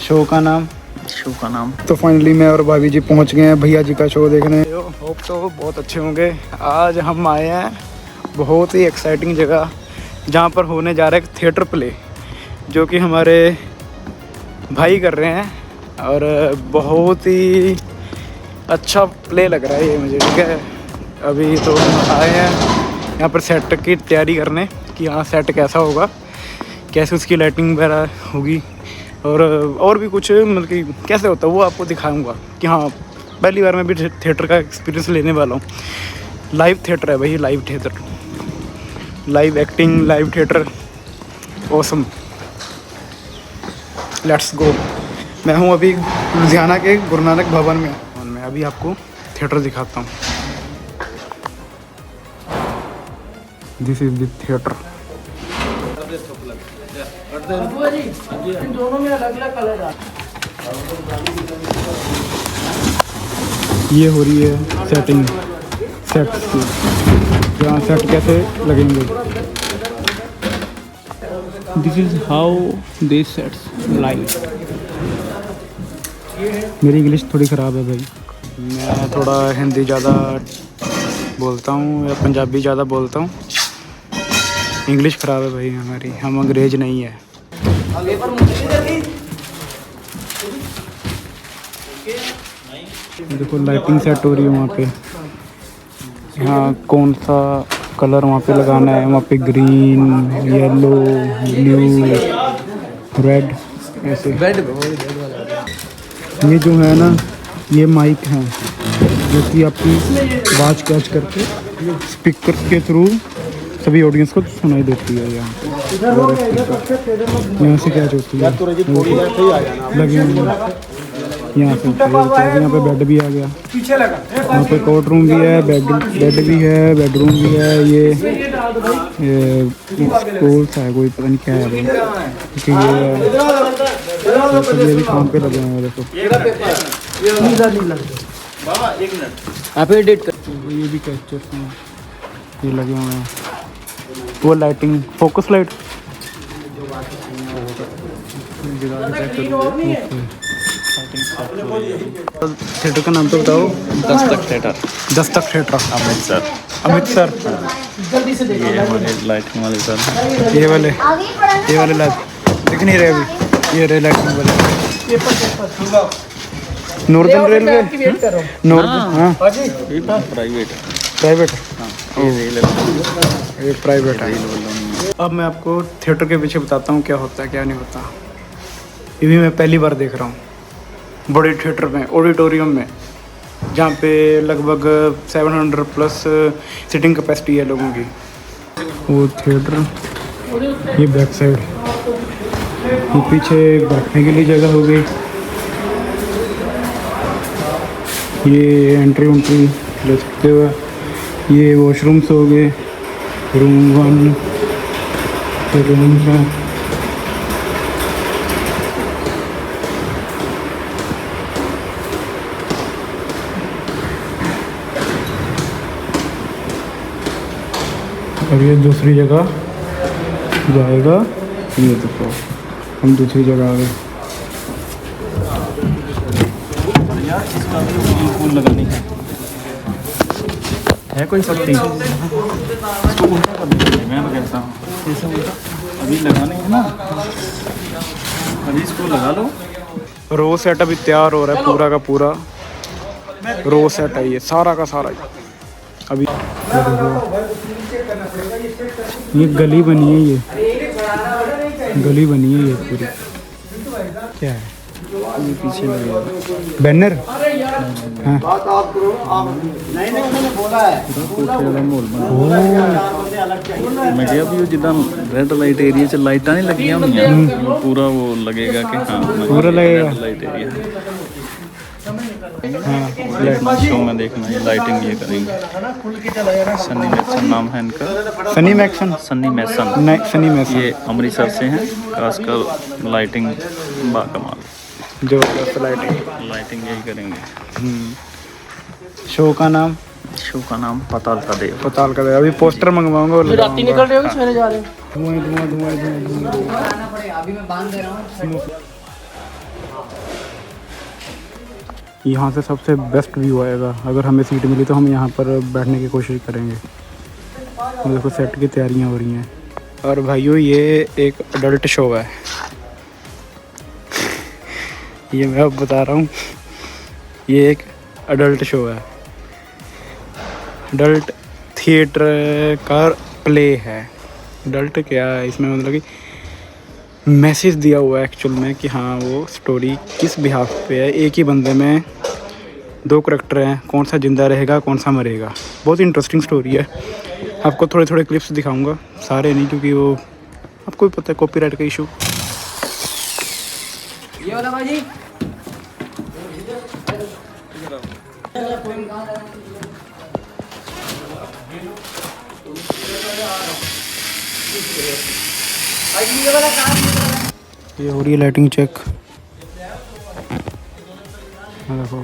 Show का नाम तो फाइनली मैं और भाभी जी पहुंच गए हैं भैया जी का शो देखने। होप तो बहुत अच्छे होंगे। आज हम आए हैं बहुत ही एक्साइटिंग जगह जहां पर होने जा रहा है थिएटर प्ले, जो कि हमारे भाई कर रहे हैं और बहुत ही अच्छा प्ले लग रहा है ये मुझे। ठीक है, अभी तो हम आए हैं यहाँ पर सेट की तैयारी करने कि हाँ सेट कैसा होगा, कैसे उसकी लाइटिंग वगैरह होगी और भी कुछ, मतलब कि कैसे होता है वो आपको दिखाऊंगा कि हाँ पहली बार मैं भी थिएटर का एक्सपीरियंस लेने वाला हूँ। लाइव थिएटर है भाई, live theatre, live acting, live theatre, awesome. Let's go. मैं हूँ अभी लुधियाना के गुरु नानक भवन में। मैं अभी आपको थिएटर दिखाता हूँ। This is the theatre. इन दोनों में अलग अलग कलर आ। ये हो रही है सेटिंग, सेट की, यहाँ सेट कैसे लगेंगे। This is how they sets live. मेरी इंग्लिश थोड़ी ख़राब है भाई, मैं थोड़ा हिंदी ज़्यादा बोलता हूँ या पंजाबी ज़्यादा बोलता हूँ। इंग्लिश ख़राब है भाई हमारी, हम अंग्रेज नहीं है। देखो लाइटिंग सेट हो रही है वहाँ पे। यहाँ कौन सा कलर वहाँ पे लगाना है, वहाँ पे ग्रीन, येलो, ब्लू, रेड, ऐसे। ये जो है ना, ये माइक है जो कि आपकी आवाज़ कैच करके स्पीकर के थ्रू सभी ऑडियंस को सुनाई देती है। यहाँ से कैच होती है, लगे यहाँ से। यहाँ पे बेड भी आ गया, यहाँ पे कोर्ट रूम भी है, बेड भी है, बेडरूम भी है। ये स्कूल सा है, कोई पता नहीं क्या है क्योंकि ये भी काम पे लगे हैं। देखो आप एडिट कर, ये भी कैचर्स हैं, ये लगे हुए हैं। वो लाइटिंग, फोकस लाइट, थिएटर का नाम तो बताओ। Dastak theatre, Dastak theatre, Amritsar. अमृतसर। ये हमारे लाइटिंग वाले सर, ये वाले लाइट दिख नहीं रहे अभी। ये रे लाइटिंग वाले नॉर्दर्न रेलवे, नॉर्दर्न। हाँ प्राइवेट ये प्राइवेट है। अब मैं आपको थिएटर के पीछे बताता हूँ क्या होता है क्या नहीं होता। ये भी मैं पहली बार देख रहा हूँ बड़े थिएटर में, ऑडिटोरियम में, जहाँ पे लगभग 700 प्लस सीटिंग कैपेसिटी है लोगों की। वो थिएटर, ये बैक साइड, ये पीछे बैठने के लिए जगह हो गई। ये एंट्री ले सकते हो। ये वॉशरूम्स हो गए, रूम 1, रूम है। अब ये दूसरी जगह जाएगा। ये देखो हम दूसरी जगह आ गए। फूल लगाने है कोई पत्ती, इसको उल्टा कर दीजिए। मैं तो कहता हूँ ऐसे उल्टा, अभी लगाने है ना, अभी इसको लगा लो। रो सेट अभी तैयार हो रहा है, पूरा का पूरा रो सेट है ये, सारा का सारा अभी। ये गली बनी है, ये गली बनी है ये पूरी। क्या है ये पीछे लगे बैनर? हाँ मैं गया भी जिदा रेड लाइट एरिया च लाइटा नहीं लगी हुई, पूरा वो लगेगा कि हाँ पूरा लगेगा लाइट एरिया। हाँ शो में देखना, ये लाइटिंग ये करेंगे। सनी मैक्सन नाम है इनका, सनी मैक्सन, सनी मैसन, सनी मैक्सन। ये अमृतसर से हैं। खासकर लाइटिंग बाकमाल, जो लाइटिंग यही करेंगे। शो का नाम पताल का देव। पताल का देव। अभी पोस्टर मंगवाऊंगा और रात निकल रहे हो कि सवेरे जा रहे हो? धुआं। अभी मैं बांध दे रहा हूँ। यहाँ से सबसे बेस्ट व्यू आएगा। अगर हमें सीट मिली तो हम यहाँ पर बैठने की कोशिश करेंगे। तो देखो सेट की तैयारियाँ हो रही हैं। और भाइयों ये एक अडल्ट शो है, ये मैं अब बता रहा हूँ, ये एक अडल्ट शो है, अडल्ट थिएटर का प्ले है। अडल्ट क्या है इसमें, मतलब कि मैसेज दिया हुआ है एक्चुअल में कि हाँ वो स्टोरी किस बिहाफ पे है। एक ही बंदे में 2 करैक्टर हैं, कौन सा ज़िंदा रहेगा कौन सा मरेगा। बहुत इंटरेस्टिंग स्टोरी है। आपको थोड़े थोड़े क्लिप्स दिखाऊंगा, सारे नहीं, क्योंकि वो आपको भी पता है कॉपीराइट का इशू। ये वाला भाजी ये वाला काम ये हो रही है लाइटिंग चेक। देखो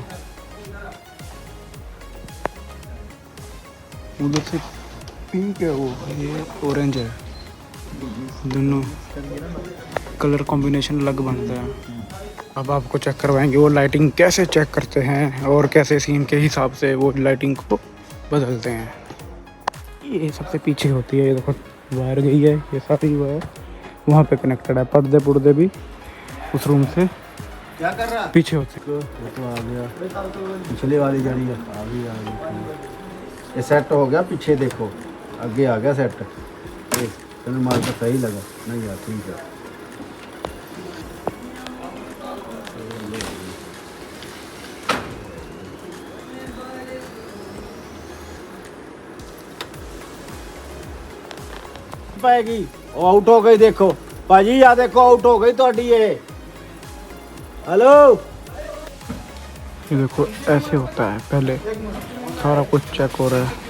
उधर से पिंक है, वो ये ऑरेंज है, दोनों कलर कॉम्बिनेशन अलग बनता है। अब आपको चेक करवाएंगे वो लाइटिंग कैसे चेक करते हैं और कैसे सीन के हिसाब से वो लाइटिंग को बदलते हैं। ये सबसे पीछे होती है, ये देखो वायर गई है, ये सारी वायर वहाँ पे कनेक्टेड है। पर्दे भी उस रूम से क्या कर रहा पीछे होते हैं। ये तो आ गया, पिछले वाली गाड़ी है आ गई। ये सेट हो गया, पीछे देखो आगे आ गया सेट। ये तुम्हें मार्कर सही लगा नहीं यार, ठीक है। पाएगी वो आउट हो गई, देखो भाजी या देखो आउट हो गई थोड़ी ये। हेलो ये देखो ऐसे होता है, पहले सारा कुछ चेक हो रहा है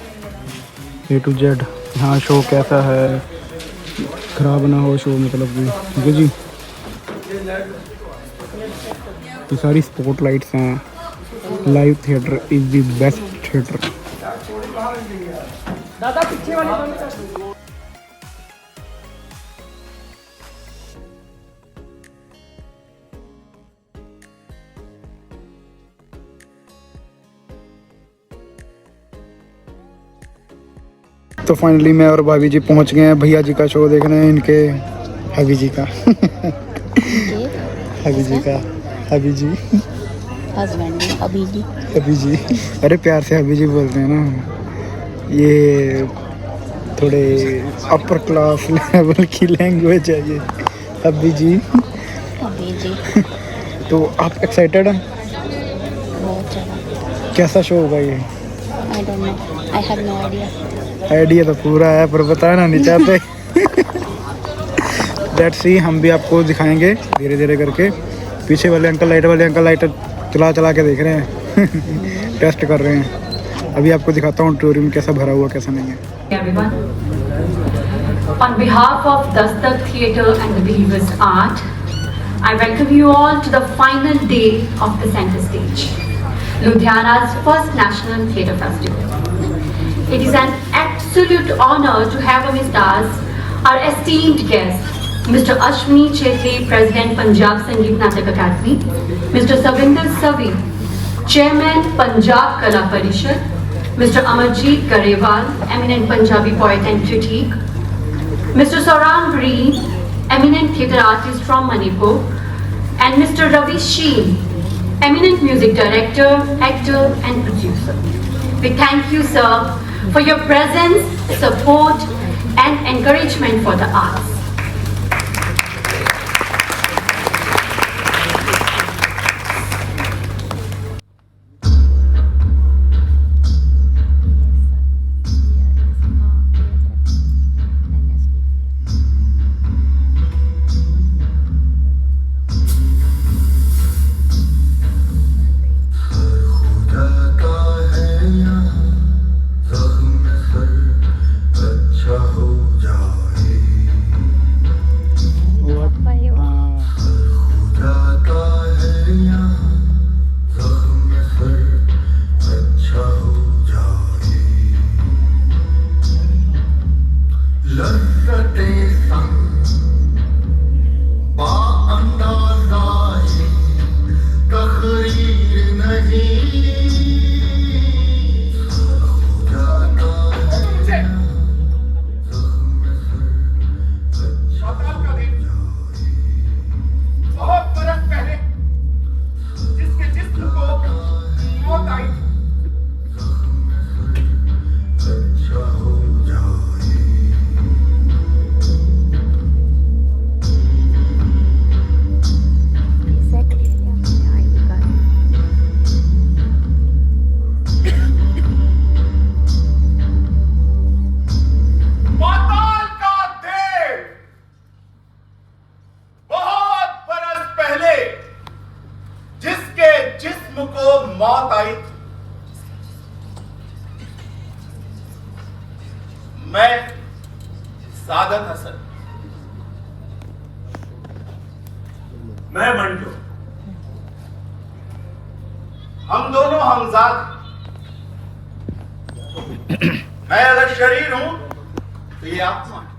A to Z। यहाँ शो कैसा है, खराब ना हो शो, मतलब कि ठीक है जी। ये सारी स्पॉट लाइट्स हैं। Live theatre is the best theatre. दादा पीछे वाले बंद कर। तो फाइनली मैं और भाभी जी पहुंच गए हैं भैया जी का शो देखने, इनके हबी जी का हबी जी का हबी जी हस्बैंड अभी जी। हबी जी, अरे प्यार से हबी जी बोलते हैं ना, ये थोड़े अपर क्लास लेवल की लैंग्वेज है ये, हबी जी। अभी जी तो आप एक्साइटेड हैं? बहुत ज़्यादा। कैसा शो होगा ये? I don't know, I have no idea. Idea तो पूरा है पर बताना नहीं चाहते। लेट्स सी, हम भी आपको दिखाएंगे धीरे धीरे करके। पीछे वाले अंकल लाइट चला के देख रहे हैं टेस्ट कर रहे हैं। अभी आपको दिखाता हूँ ऑडिटोरियम कैसा भरा हुआ कैसा नहीं है। Everyone, on behalf of Dastak Theatre and the Believers Art, I welcome you all to the final day of the Center Stage, Ludhiana's first National Theatre Festival. It is an absolute honor to have amidst us our esteemed guest, Mr. Ashwini Chetri, President Punjab Sangeet Natak Academy, Mr. Savinder Savi, Chairman Punjab Kala Parishad, Mr. Amarjeet Garewal, eminent Punjabi poet and critique, Mr. Saurabh Breen, eminent theatre artist from Manipur, and Mr. Ravi Sheen, eminent music director, actor and producer. We thank you, sir, for your presence, support and encouragement for the arts. अच्छा हो जाए को मौत आई, मैं सादत हसन, मैं मंटू, हम दोनों हमजाद। मैं अगर शरीर हूं तो ये आत्मा है।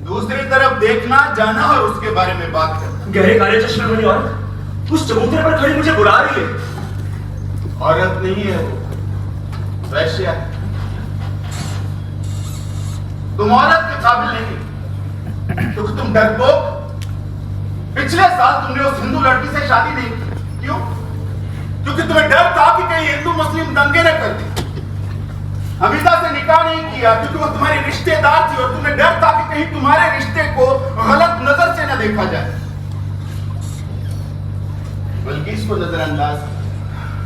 दूसरी तरफ देखना, जाना और उसके बारे में बात करना। गहरे काले चश्मे वाली औरत उस चबूतरे पर खड़ी मुझे बुला रही है। औरत नहीं है वो, वैश्या है। तुम औरत के काबिल नहीं, क्योंकि तुम डरपोक। पिछले साल तुमने उस हिंदू लड़की से शादी नहीं की। क्यों? क्योंकि तुम्हें डर था कि कहीं हिंदू मुस्लिम दंगे न कर दी। हमीदा से निकाह नहीं किया क्योंकि वो तुम्हारी रिश्तेदार थी और तुम्हें डर था कि कहीं तुम्हारे रिश्ते को गलत नजर से न देखा जाए। बल्कि इसको नजरअंदाज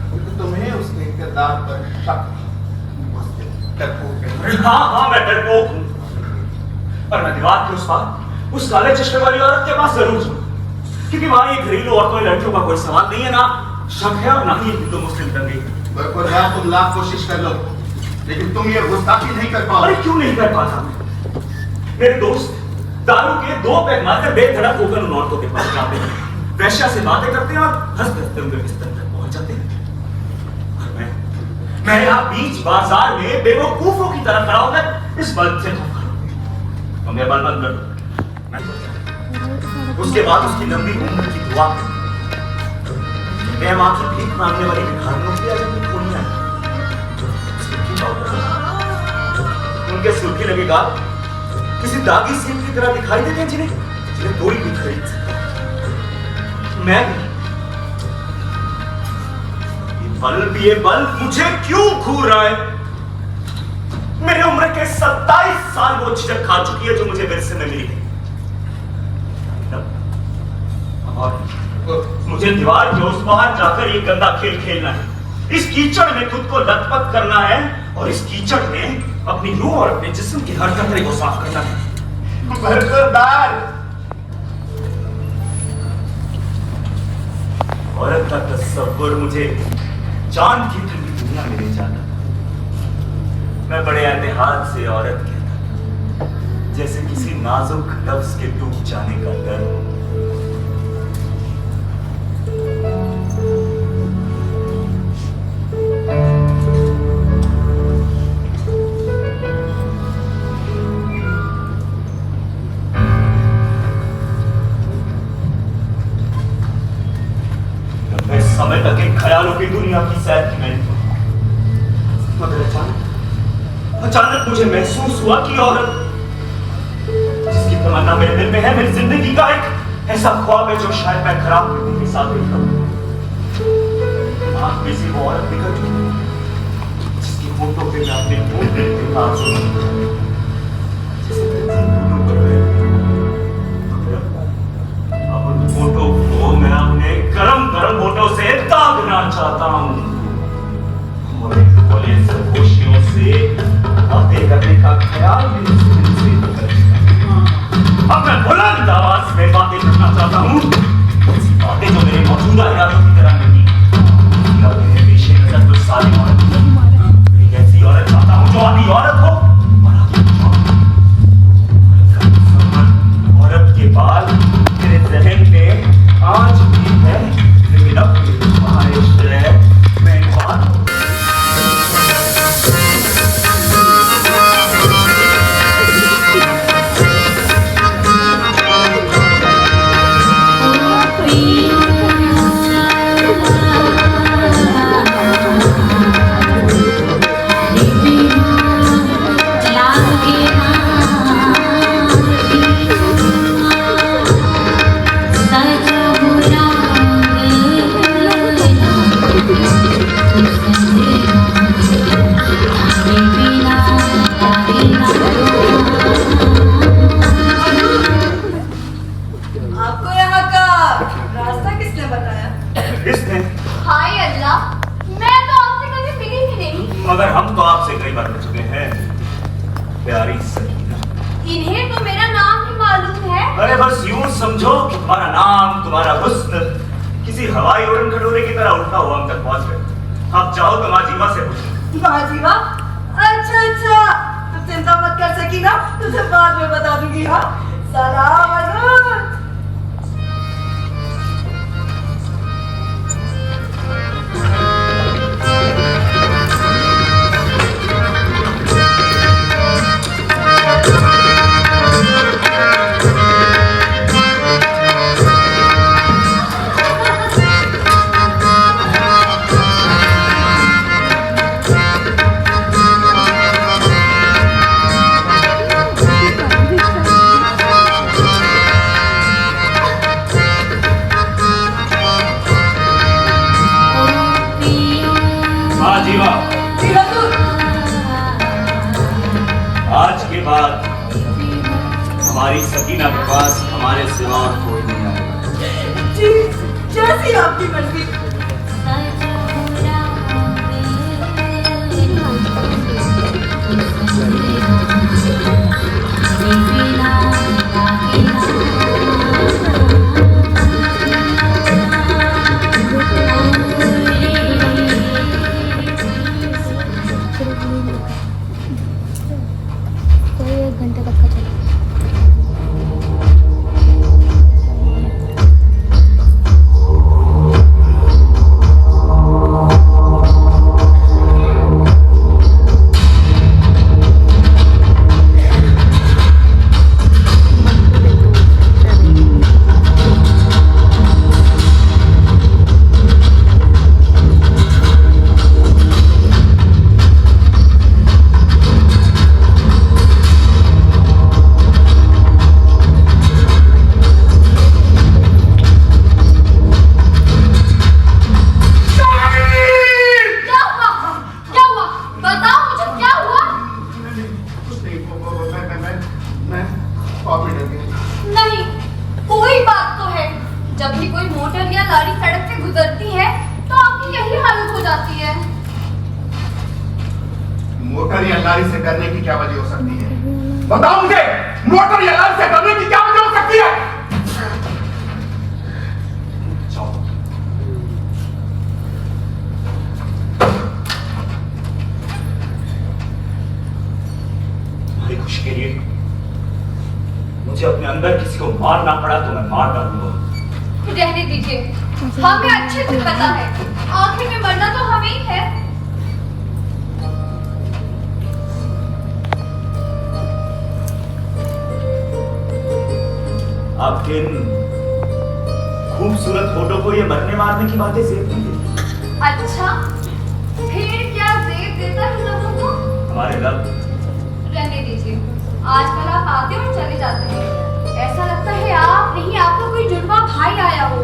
क्योंकि तुम्हें उसके किरदार पर शक, डरपोक। हाँ, मैं डरपोक हूं, पर मैं दीवार के उस पार उस काले चश्मे वाली औरत के पास जरूर हूं, क्योंकि वहां ये घरेलू औरतों लड़कियों का कोई सवाल नहीं है, ना शक है और ना ही हिंदू मुस्लिम दंगे। बरखुरदार तुम लाख कोशिश कर लो, लेकिन तुम ये गुस्ताखी नहीं कर पाओ। अरे क्यों नहीं कर पाता मैं? मेरे दोस्त दारू के 2 पैक मारकर बेधड़क होकर उन औरतों के पास जाते हैं, वैश्या से बातें करते हैं और हंसते हंसते उनके बिस्तर तक पहुंच जाते हैं। और मैं यहाँ बीच बाजार में बेवकूफों की तरह खड़ा होकर इस बल्ब से धोखा लूं। तो मैं बल्ब बंद कर दूं। उसके बाद उसकी लंबी उम्र की दुआ मैं मां की भीख मांगने वाली भिखारियों की अगर खोलियां उनके सूखे लगे गाल किसी दागी सीप की तरह दिखाई देते हैं, जिन्हें कोई भी खरीद सकता। मैं ये बल्ब मुझे क्यों घूर रहा है? मेरी उम्र के 27 साल वो झिझक खा चुकी है जो मुझे विरसे में मिली है। और मुझे दीवार के उस पार जाकर ये गंदा खेल खेलना है, इस कीचड़ में खुद को लथपथ करना है और इस कीचड़ में अपनी रूह और अपने जिस्म की हर कतरे को साफ करना है। बरखुरदार, औरत का तस्वुर मुझे चांद की ठंडी दुनिया में ले जाता। मैं बड़े एहतियात से औरत कहता, जैसे किसी नाजुक लफ्ज के टूट जाने का डर। समय तक एक ख्यालों की दुनिया की सैर की मैंने, मगर अचानक मुझे महसूस हुआ कि औरत जिसकी तमन्ना मेरे दिल में है, मेरी जिंदगी का एक ऐसा ख्वाब है जो शायद मैं खराब करने के साथ देखता हूं। आंख में से वो औरत निकल चुकी जिसकी फोटो पे मैं अपने फोन पे फोटो को मैं अपने गरम गरम फोटो से दागना चाहता हूं और एक खोले सरगोशियों से बातें करने का ख्याल मेरे दिल से निकल गया। अब मैं बुलंद आवाज में बातें करना चाहता हूं, ऐसी बातें जो मेरे मौजूदा यादों की तरह नहीं, या मेरे पेशे नजर कुछ सारी औरत मेरी ऐसी औरत चाहता हूं जो आधी औरत हो और औरत के बाल मेरे जहन में आज भी है, लेकिन अब मेरी ख्वाहिश है मैं इन बातों इन्हें तो मेरा नाम ही मालूम है। अरे बस यूं समझो कि तुम्हारा नाम, तुम्हारा हुस्न किसी हवाई उड़न खटोले की तरह उठता हुआ हम तक पहुंच गए। अब जाओ तो माजीवा से पूछो। माजीवा? अच्छा अच्छा, तो चिंता मत कर सकीना, तुझे बाद में बता दूंगी। हाँ, सलाम अलैकुम। आज के बाद हमारी सकीना के पास हमारे सिवा और कोई नहीं आएगा। जी, जैसी आपकी मर्जी। कोई 1 घंटे तक का चलेगा। नहीं, कोई बात तो है। जब भी कोई मोटर या लारी सड़क से गुजरती है तो आपकी यही हालत हो जाती है। मोटर या लारी से डरने की क्या वजह हो सकती है? बताओ मुझे, मोटर या लारी से डरने की क्या वजह हो सकती है? तुम्हारी खुशी के लिए मुझे अपने अंदर किसी को मारना पड़ा तो मैं मार डालूंगा। रहने दीजिए, हमें अच्छे से पता है आखिर में मरना तो हमें ही है। आपके इन खूबसूरत फोटो को ये मरने मारने की बातें सेव नहीं देती। अच्छा, फिर क्या जेब देता है लोगों को? हमारे लब। रहने दीजिए, आजकल आप आते और चले जाते हैं। ऐसा लगता है आप नहीं, आपका कोई जुड़वा भाई आया हो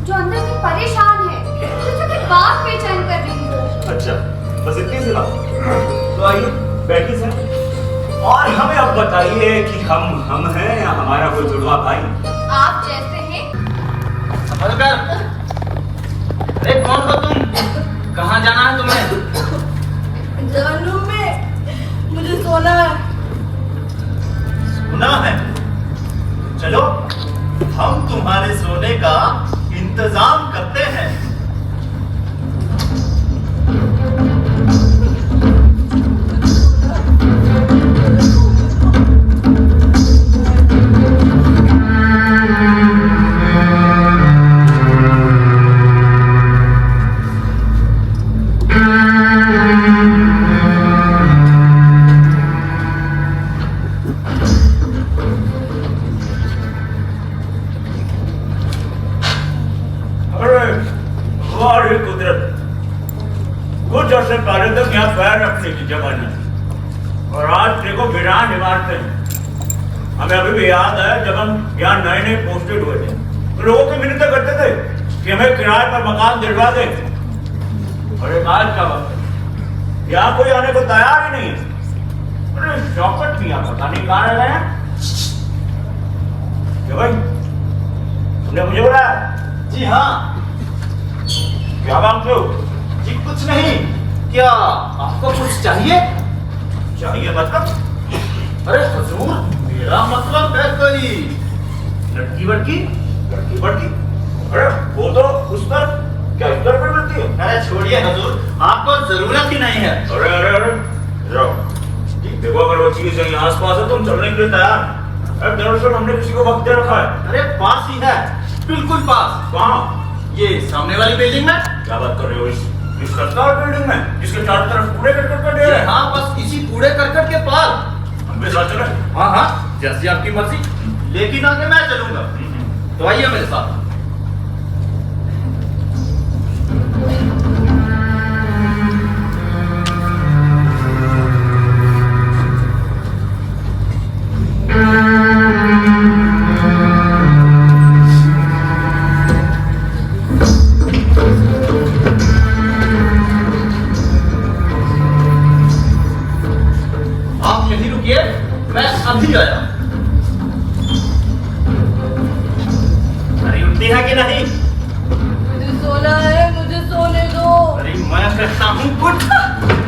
जो अंदर से परेशान है, जैसे कि बात बेचैन कर रही हो। अच्छा, बस इतनी सी बात। तो आइए बैठिए सर, और हमें अब बताइए कि हम हैं या हमारा कोई जुड़वा भाई? आप जैसे हैं। अरे कौन हो तुम? कहाँ जाना है तुम्हें? जानू में मुझे सोना है। सोना है? चलो, हम तुम्हारे सोने का इंतजाम करते हैं। कुछ अर्से पहले तक यहाँ पैर रखने की जगह नहीं, और आज देखो वीरान इमारतें हैं। हमें अभी भी याद है जब हम यहाँ नए नए पोस्टेड हुए थे, तो लोगों की मिन्नतें करते थे कि हमें किराए पर मकान दिलवा दे। और एक आज का वक्त है, यहाँ कोई आने को तैयार ही नहीं है। अरे शौकत नहीं, पता नहीं कहाँ रह गए हैं। क्या भाई, तुमने मुझे बुलाया? जी हाँ। क्या काम थे? जी कुछ नहीं। क्या आपको कुछ चाहिए? चाहिए मतलब? अरे हुजूर, लड़की वड़की लड़की वड़की, अरे वो तो उस पर क्या इस पर मिलती है? अरे छोड़िए हुजूर, आपको जरूरत ही नहीं है। अरे अरे अरे जाओ, देखो अगर वो चीज यहीं आसपास है तुम चलने के लिए तैयार? अरे दरअसल हमने किसी को वक्त दे रखा है। अरे पास ही है, बिल्कुल पास। कहाँ? ये सामने वाली बिल्डिंग में। क्या बात कर रहे हो? इस सरकार बिल्डिंग में जिसके चारों तरफ कूड़े करकट का ढेर है? हाँ, बस इसी कूड़े करकट के पार। हम भी साथ चले? हाँ हाँ, जैसी आपकी मर्जी, लेकिन आगे मैं चलूंगा, तो आइए मेरे साथ। आप यहीं रुकिए, मैं अभी आया। अरे उठती है कि नहीं? मुझे सोना है, मुझे सोने दो। अरे मैं कहता हूँ उठ।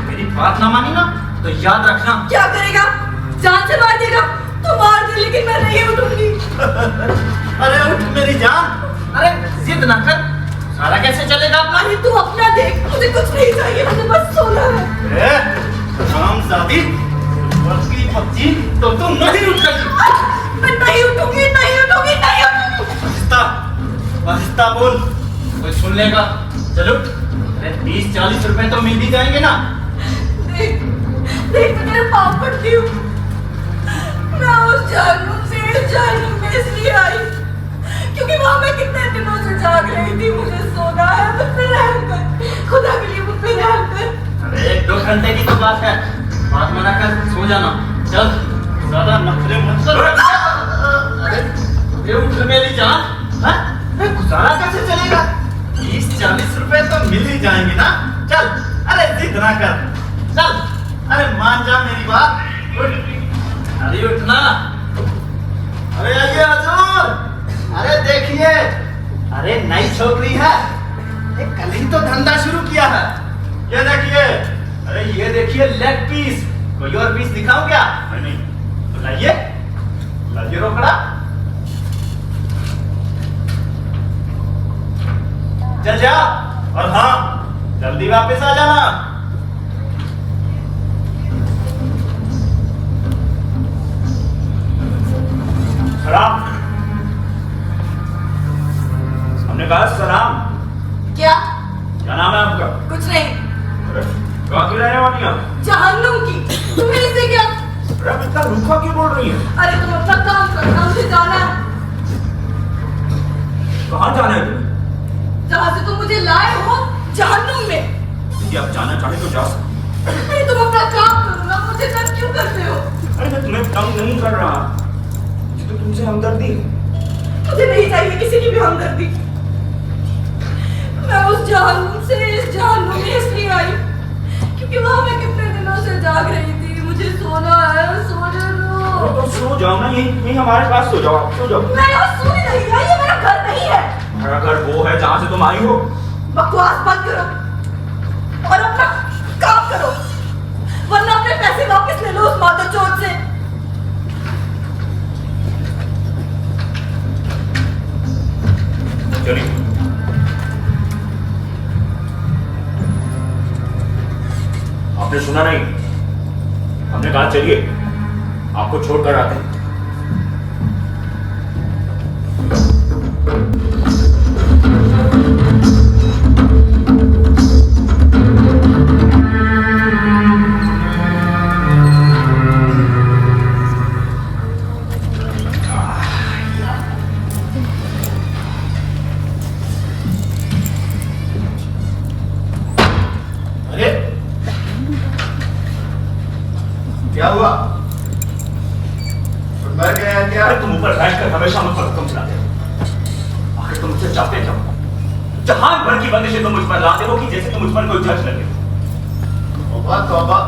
मेरी बात ना मानी ना तो याद रखना। क्या करेगा? जान से मार देगा? तो मार दे, लेकिन मैं नहीं उठूंगी। अरे उठ मेरी जान। अरे जिद ना कर, सारा कैसे चलेगा अपना? अरे तू अपना देख, मुझे कुछ नहीं चाहिए, मुझे बस सोना है। हरामजादी, की पक्षी तो तुम नहीं उठेगी। मैं नहीं उठूंगी, नहीं उठूंगी, नहीं उठूंगी। आहिस्ता आहिस्ता बोल, कोई सुन लेगा। चलो, अरे 30-40 रुपए तो मिल भी जाएंगे ना। देख देख, मैं तेरे पाँव पड़ती हूँ। मैं उस जानून से इस जानून में इसलिए आई क्योंकि वहाँ मैं कितने दिनों से जाग रही थी। मुझे सोना है, मुझ पे रहम कर, खुदा के लिए मुझ पे रहम कर। अरे 1-2 घंटे की तो बात है, बात मना कर सो जाना। चल, ज्यादा नखरे मत कर। अरे ये उठ मेरी जान। हाँ? अरे गुजारा कैसे चलेगा? 30-40 रुपए तो मिल ही जाएंगे ना। चल, अरे जिद ना कर, चल, अरे मान जा मेरी बात। उठ, अरे उठना। अरे आइए हुजूर, अरे देखिए, अरे नई छोकरी है, ये कल ही तो धंधा शुरू किया है। ये देखिए, अरे ये देखिए लेग पीस। कोई और पीस दिखाऊं क्या? नहीं तो लाइए, लाइए रोकड़ा। चल जा, और हाँ, जल्दी वापस आ जाना। सलाम। हमने कहा सलाम। क्या? क्या नाम है आपका? कुछ नहीं। अरे, कहाँ की रहने वाली हैं? जहन्नुम की। तुम्हें इससे क्या? अरे अब इतना रूखा क्यों बोल रही है? अरे तुम अपना काम करना, मुझे जाना है। कहाँ जाना है तुम्हें? जहाँ से तुम मुझे लाए हो, जहन्नुम में। यदि आप जाना चाहे तो जा सकते। अरे तुम अपना काम करो ना, मुझे तंग क्यों करते हो? अरे मैं तुम्हें तंग नहीं कर रहा, मुझे तो तुमसे हमदर्दी है। मुझे नहीं चाहिए किसी की भी हमदर्दी। मैं उस जहन्नुम से इस जहन्नुम में इसलिए आई क्योंकि वहाँ मैं कितने दिनों से जाग रही थी। मुझे सोना है, सोने दो। तो सो जाओ ना, यहीं हमारे पास सो जाओ, आप सो जाओ। मैं यहाँ सो ही नहीं रही, ये मेरा घर नहीं है। हमारा घर वो है जहाँ से तुम आई हो। बकवास बंद करो और अपना काम करो, वरना अपने पैसे वापस ले लो उस मादरचोद से। चलिए। आपने सुना नहीं? हमने कहा चलिए, आपको छोड़कर आते हैं। अरे क्या हुआ? मर गया क्या? अरे तुम ऊपर बैठकर हमेशा मुझ पर हुक्म चलाते हो। आखिर तुम मुझसे चाहते क्या? जहान भर की बंदिशें तुम मुझ पर लाते हो कि जैसे तुम मुझ पर कोई जज लगे। तौबा तौबा,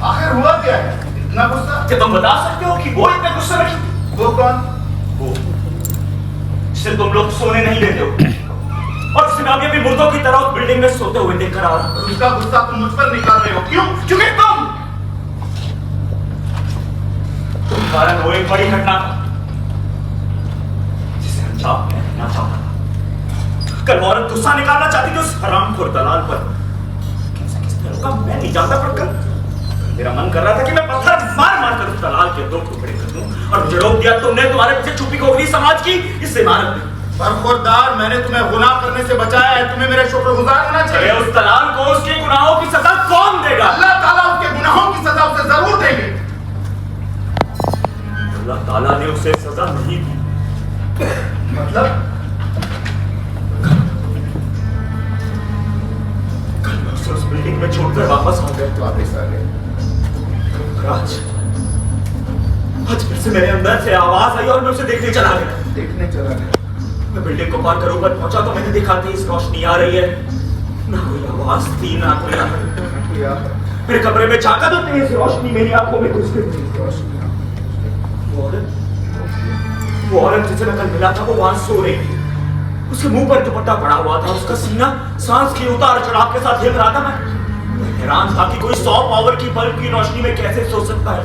आखिर हुआ क्या है? इतना गुस्सा? क्या तुम बता सकते हो कि वो इतने गुस्से में क्यों? वो कौन? वो जिसे तुम लोग सोने नहीं देते हो और जिसे मैं अभी अभी मुर्दों की तरह उस बिल्डिंग में सोते हुए देखकर आ रहा हूं। उसका गुस्सा तुम मुझ पर निकाल रहे हो, क्यों? क्योंकि तुम कारण वो एक बड़ी घटना था कल औरत गुस्सा निकालना चाहती थी उस हरामखोर दलाल पर। कैसा किस तरह का मैं नहीं जानता, पर कल मेरा मन कर रहा था कि मैं पत्थर मार मार कर उस दलाल के 2 टुकड़े कर दूं, और मुझे रोक दिया तुमने तुम्हारे पीछे छुपी खोखली समाज की इस इमारत में। बरखुरदार, मैंने तुम्हें गुनाह करने से बचाया है, तुम्हें मेरे शुक्रगुजार होना चाहिए। उस दलाल को उसके गुनाहों की सजा कौन देगा? अल्लाह ताला उसके गुनाहों की सजा उसे जरूर देंगे। अल्लाह ताला ने उसे सजा नहीं दी, मतलब कल मैं उसे उस बिल्डिंग में छोड़कर वापस आ गया। वापस आ गए। आज फिर से मेरे अंदर से आवाज आई और मैं उसे देखने चला गया। देखने चला गया। मैं बिल्डिंग को पार कर ऊपर पहुंचा तो मैंने देखा तेज रोशनी आ रही है, ना कोई आवाज थी ना कोई आवाज। फिर कमरे में झांका तो तेज रोशनी मेरी आंखों में घुस गई। वो औरत जिसे मैं कल मिला था वो वहां सो रही थी, उसके मुंह पर दुपट्टा पड़ा हुआ था, उसका सीना सांस के उतार चढ़ाव के साथ हिल रहा था। मैं हैरान था कि कोई 100 पावर की बल्ब की रोशनी में कैसे सो सकता है।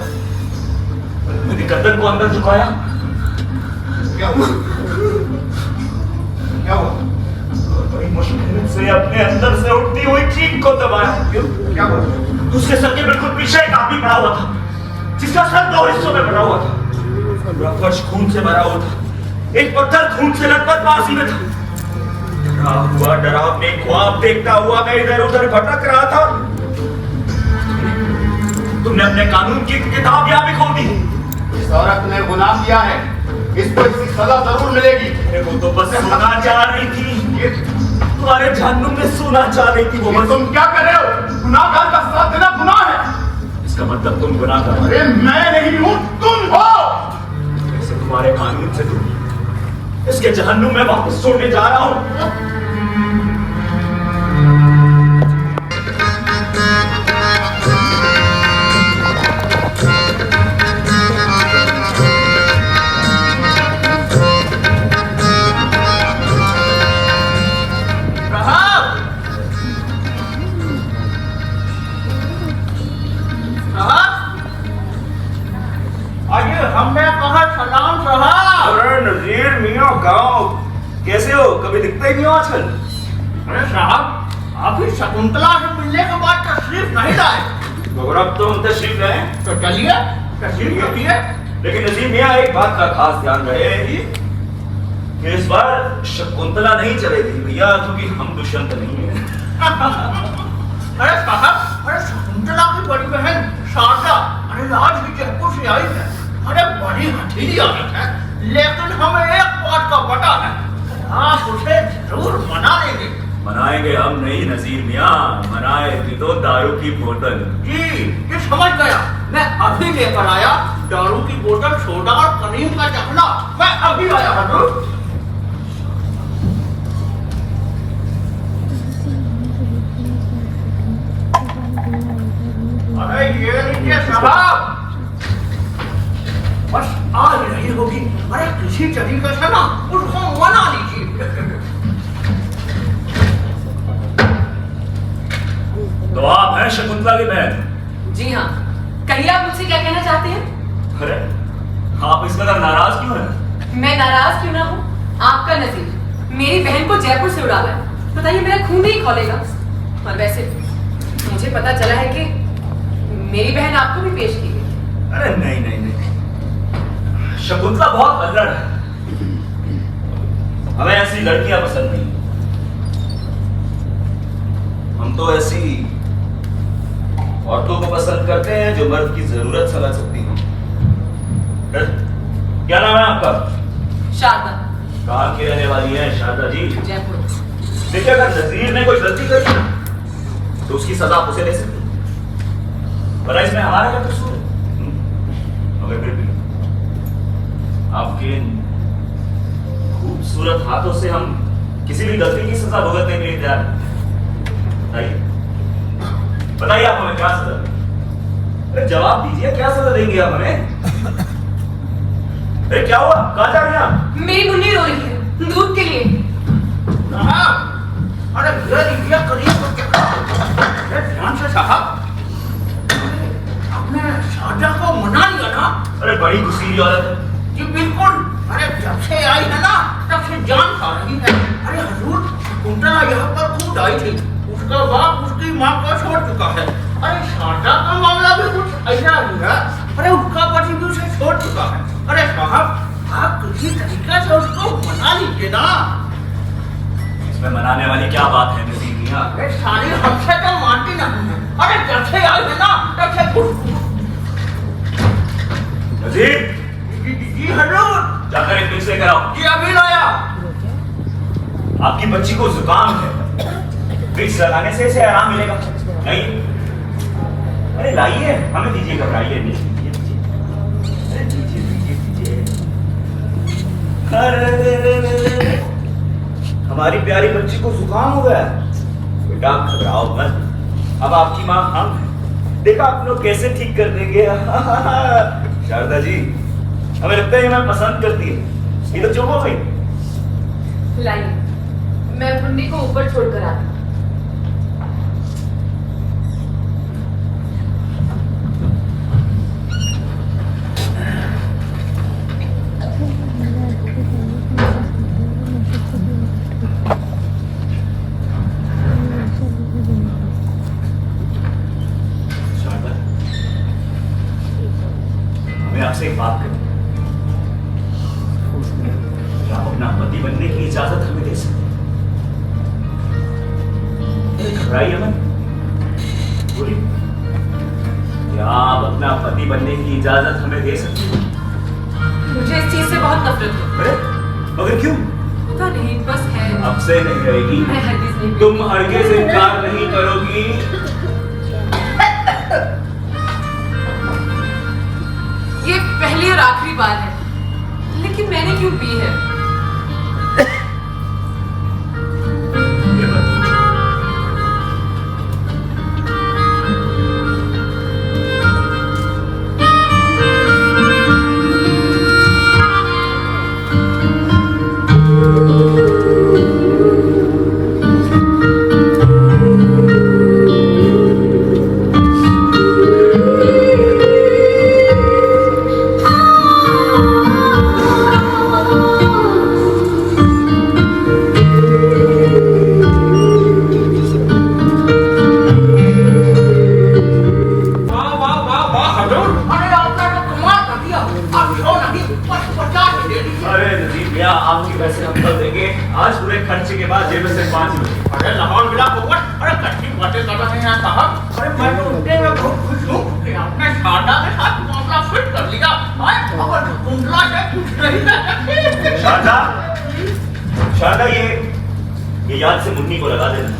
मैंने गर्दन को अंदर झुकाया। क्या हुआ? क्या हुआ? बड़ी मुश्किल से अपने अंदर से उठती हुई चीख को दबाया। क्यों? क्या हुआ? उसके सर के बिल्कुल पीछे एक आदमी पड़ा हुआ था, जिसका सर 2 हिस्सों में बना हुआ था। पूरा फर्श खून से भरा हुआ था, एक पत्थर खून से लटपट बाजी में था। डरावने ख्वाब देखता हुआ मैं इधर उधर भटक रहा था। तुमने अपने कानून की किताब यहाँ भी खोल दी। इस औरत ने गुनाह किया है, इसको इसकी सजा जरूर मिलेगी। अरे वो तो बस सोना चाह रही थी, तुम्हारे जहन्नुम में सोना चाह रही थी वो। तुम क्या कर रहे हो? गुनाहगार का साथ देना गुनाह है। इसका मतलब तुम गुनाहगार हो। अरे मैं नहीं हूं, तुम हो। ऐसे तुम्हारे कानून से तुम इसके जहन्नुम में वापस छोड़ने जा रहा हूं। कैसे हो? कभी दिखता ही नहीं हो आजकल। अरे साहब, आप ही शकुंतला से मिलने के बाद तशरीफ नहीं लाए। मगर अब तुम तशरीफ लाए तो चलिए तशरीफ रखिए। लेकिन नजीर मियां एक बात का खास ध्यान रहे कि इस बार शकुंतला नहीं चलेगी भैया, क्योंकि हम दुष्यंत नहीं है। अरे साहब, अरे शकुंतला की बड़ी बहन शारदा अरे आज भी जयपुर से आई है। अरे बड़ी हठीली औरत है, लेकिन हमें एक बात का पता है, आप उसे जरूर मना लेंगे। मनाएंगे हम नहीं नजीर मियां, मनाएगी तो दारू की बोतल। जी ये समझ गया, मैं अभी लेकर आया दारू की बोतल, सोडा और करीम का चखना। मैं अभी आया हजूर। अरे ये लीजिए साहब, बस आ ही रही होगी। अरे किसी तरीके से ना उसको मना लीजिए। तो आप हैं शकुंतला की बहन? जी हाँ, कहिए आप मुझसे क्या कहना चाहते हैं? अरे आप इस कदर नाराज क्यों हैं? मैं नाराज क्यों ना हूँ? आपका नजीर मेरी बहन को जयपुर से उड़ा लाया, बताइए मेरा खून नहीं खोलेगा? और वैसे मुझे पता चला है कि मेरी बहन आपको भी पेश की गई। अरे नहीं नहीं नहीं, शकुंतला बहुत अल्लड़ है, हमें ऐसी लड़कियां पसंद नहीं। हम तो ऐसी औरतों को पसंद करते हैं जो मर्द की जरूरत समझ सकती हो। क्या नाम है आपका? शारदा। कहाँ की रहने वाली है शारदा जी? जयपुर। देखिए अगर नजीर ने कोई गलती करी ना तो उसकी सजा आप उसे दे सकती, पर इसमें हमारा क्या कसूर है? मगर फिर भी आपके खूबसूरत हाथों से हम किसी भी गलती की सजा भुगतने के लिए तैयार हैं। बताइए आप हमें क्या सजा देंगे? अरे जवाब दीजिए, क्या सजा देंगे आप हमें? अरे क्या हुआ? कहाँ जा रही हैं आप? मेरी मुन्नी रो रही है दूध के लिए। अरे ये लीजिए करीब को क्या? ध्यान से साहब, आपने शारदा को मना लिया ना? अरे बड़ी गुस्सीली औरत है जी बिल्कुल। अरे जब से आई है ना तब से जान खा रही है। अरे हजूर कुंतला यहाँ पर खुद आई थी, उसका बाप उसकी माँ को छोड़ चुका है। अरे शारदा का मामला भी कुछ ऐसा ही है। अरे उसका पति भी उसे छोड़ चुका है। अरे साहब आप किसी तरीके से उसको मना लीजिए ना। इसमें मनाने वाली क्या बात है नजीर मियां? अरे सारी हमसे तो मानती नहीं है। अरे जब से आई है ना तब से नजीर, जी हजूर, जाकर एक मिक्स लेकर आओ। जी अभी लाया। आपकी बच्ची को जुकाम है, विक्स लगाने से इसे आराम मिलेगा। नहीं, अरे लाइए, हमें दीजिए, घबराइए नहीं। अरे दीजिए। अरे, हमारी प्यारी बच्ची को जुकाम हो गया। बेटा घबराओ मत, अब आपकी माँ हम हैं। देखा आप लोग कैसे ठीक कर देंगे। शारदा जी, हमें लगता है हमें पसंद करती है। ये तो चुप हो गई। लाइए, मैं मुन्नी को ऊपर छोड़कर आती हूँ। शारदा, हमें आपसे एक बात करनी है। क्या आप अपना पति बनने की इजाजत हमें दे सकते हैं? घबराइए मत, बोलिए, क्या आप अपना पति बनने की इजाजत हमें दे सकते हैं? मुझे इस चीज से बहुत नफरत है। अरे, मगर क्यों? पता नहीं, बस है। अब से नहीं रहेगी। मैं हरगिज नहीं। तुम हरगिज इनकार नहीं करोगी। ये पहली और आखिरी बार है, लेकिन मैंने क्यों पी है? ये मत पूछो। वाह वाह वाह वाह हजूर, अरे आपने तो कमाल कर दिया। आप क्यों नहीं 50 दे दीजिए। अरे नजीब भैया, आपके पैसे हम कल देंगे। आज पूरे खर्चे के बाद जेब में से 5 बचे। अरे लाहौर मिला पोपट, अरे कच्ची बातें कर रहे हैं साहब। अरे मैं तो उठने में बहुत खुश हूँ कि आपने शारदा के साथ मामला फिट कर लिया। और कुंडला से कुछ नहीं कर सकते। शारदा, शारदा, ये याद से मुन्नी को लगा देना,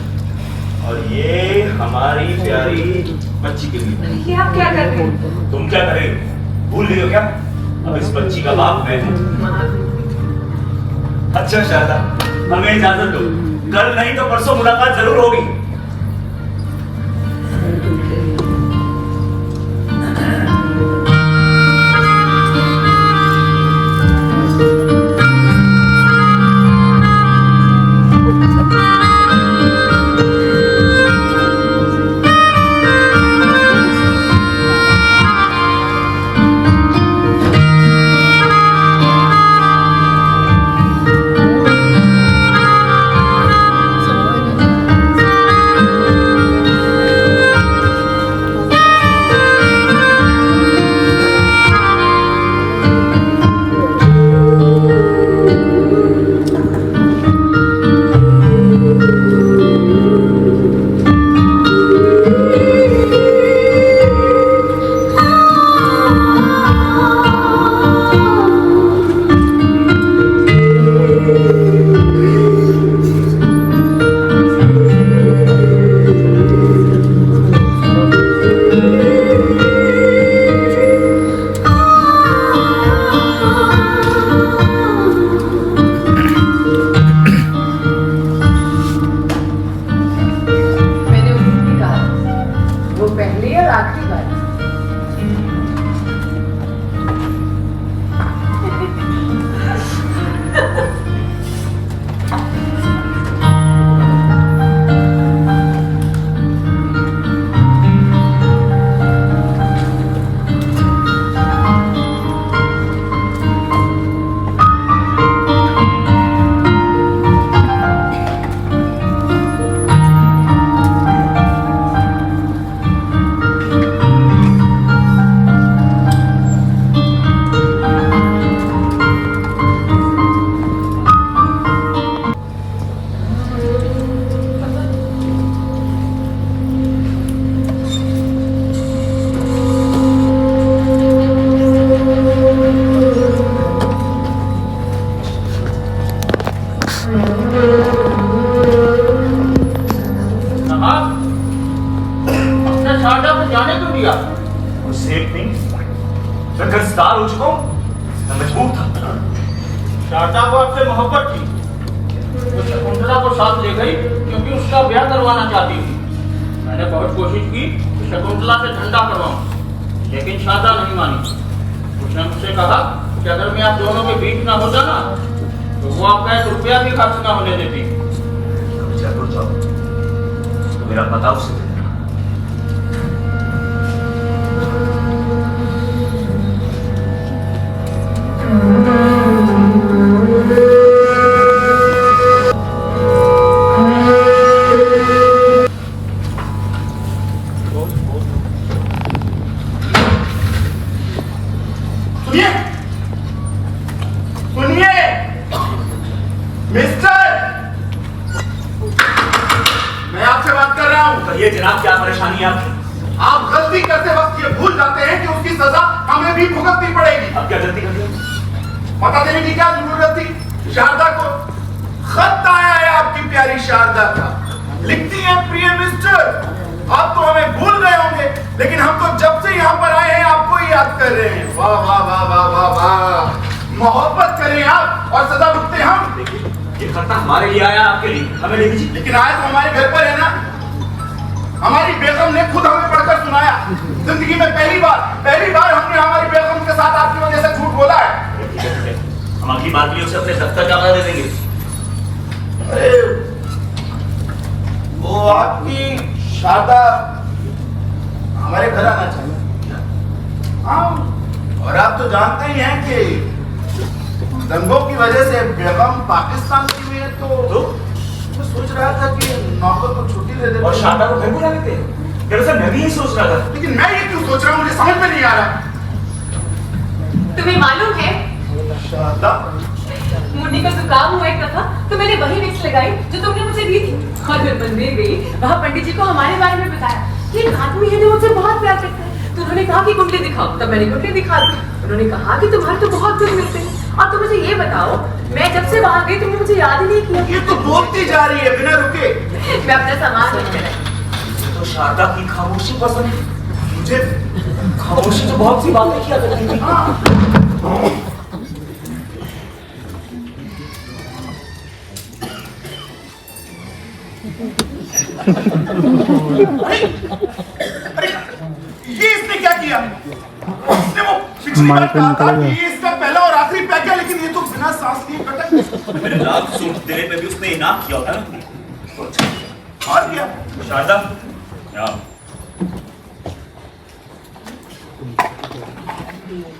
और ये हमारी प्यारी बच्ची के लिए। ये आप क्या कर रहे हैं? तुम क्या करेंगे? भूल गई हो क्या? अब इस बच्ची का बाप मैं हूँ। अच्छा शारदा, हमें इजाजत दो, कल नहीं तो परसों मुलाकात जरूर होगी। मैं झूठ था। शारदा को आपसे मोहब्बत थी, वो शकुंतला को साथ ले गई क्योंकि उसका ब्याह करवाना चाहती थी। मैंने बहुत कोशिश की कि शकुंतला से ठंडा करवाऊं, लेकिन शारदा नहीं मानी। उसने मुझसे कहा कि अगर मैं आप दोनों के बीच ना होता ना तो वो आपका 1 रुपया भी खर्च ना होने देती। जरूर जाओ तो मेरा पता उसे दे देना। सुनिए, सुनिए मिस्टर, मैं आपसे बात कर रहा हूं। कहिए जनाब, क्या परेशानी है आपकी? आप गलती करते वक्त ये भूल जाते हैं कि उसकी सजा हमें भी भुगतनी पड़ेगी। अब क्या गलती कर दी? पता देने की क्या जरूरत थी? शारदा को खत आया है आपकी प्यारी शारदा का, लिखती है, प्रिय मिस्टर, आप तो हमें भूल गए होंगे, लेकिन हम तो जब से यहाँ पर आए हैं आपको ही याद कर रहे हैं। वाह वाह वाह वाह वाह वाह, मोहब्बत करें आप और सजा भुगते हम। देखिए, ये खत हमारे लिए आया, आपके लिए, हमें ले लीजिए। लेकिन आए तो हमारे घर पर है ना, हमारी बेगम ने खुद हमें पढ़कर सुनाया। जिंदगी में पहली बार हमने हमारी बेगम के साथ आपकी वजह से झूठ बोला है। हम अगली बार के लिए उसे अपने दफ्तर का पता दे देंगे। अरे वो आपकी शारदा हमारे घर आना चाहिए। हाँ, और आप तो जानते ही हैं कि दंगों की वजह से बेगम पाकिस्तान गई हुई है, तो मैं सोच रहा था कि नौकर को छुट्टी दे देते और शारदा को घर बुला लेते हैं। दरअसल मैं भी यही सोच रहा था। लेकिन मैं ये क्यों सोच रहा हूँ, मुझे समझ में नहीं आ रहा। तुम्हें मालूम है शारदा, मुन्नी का जुकाम हुआ एक दफा तो मैंने वही विक्स लगाई जो तुमने मुझे दी थी, और जब मंदिर गई वहाँ पंडित जी को हमारे बारे में बताया कि एक आदमी है जो मुझसे बहुत प्यार करता है। तो उन्होंने कहा कि कुंडली दिखाओ, तब मैंने कुंडली दिखा दी। उन्होंने कहा कि तुम्हारे तो बहुत दुख मिलते हैं, और तुम मुझे ये बताओ, मैं जब से वहाँ गई तुमने मुझे याद ही नहीं किया। ये तो बोलती जा रही है बिना रुके। मैं अपना सामान लेकर आई। तो शारदा की खामोशी पसंद है मुझे। खामोशी तो बहुत सी बातें किया करती थी। अरे ये इसने क्या किया? इसने वो पिछली बार कहा था कि ये इसका पहला और आखिरी पैक है, लेकिन ये तो बिना सांस लिए कटक। मेरे लाख सूट देने में भी उसने इनाम किया होता ना। और क्या? शारदा, यहाँ।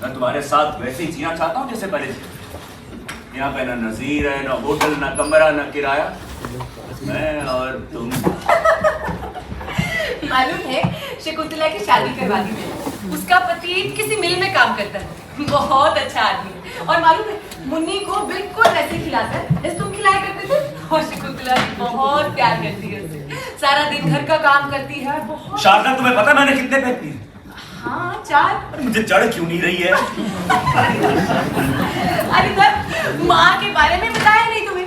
मैं तुम्हारे साथ वैसे ही जीना चाहता हूँ जैसे पहले थे। यहाँ पे ना नजीर है, ना होटल, ना कमरा, ना किराया, मैं और तुम। मालूम है शकुंतला की शादी करवा दी मैंने। उसका पति किसी मिल में काम करता है, बहुत अच्छा आदमी है। और मालूम है मुन्नी को बिल्कुल वैसे खिलाता है जैसे तुम खिलाया करते थे। और शकुंतला बहुत प्यार करती है उससे, सारा दिन घर का काम करती है। बहुत शारदा, तुम्हें पता मैंने कितने पैक पिए? हाँ, 4। मुझे चढ़ क्यों नहीं रही है? अरे तब माँ के बारे में बताया नहीं तुम्हें?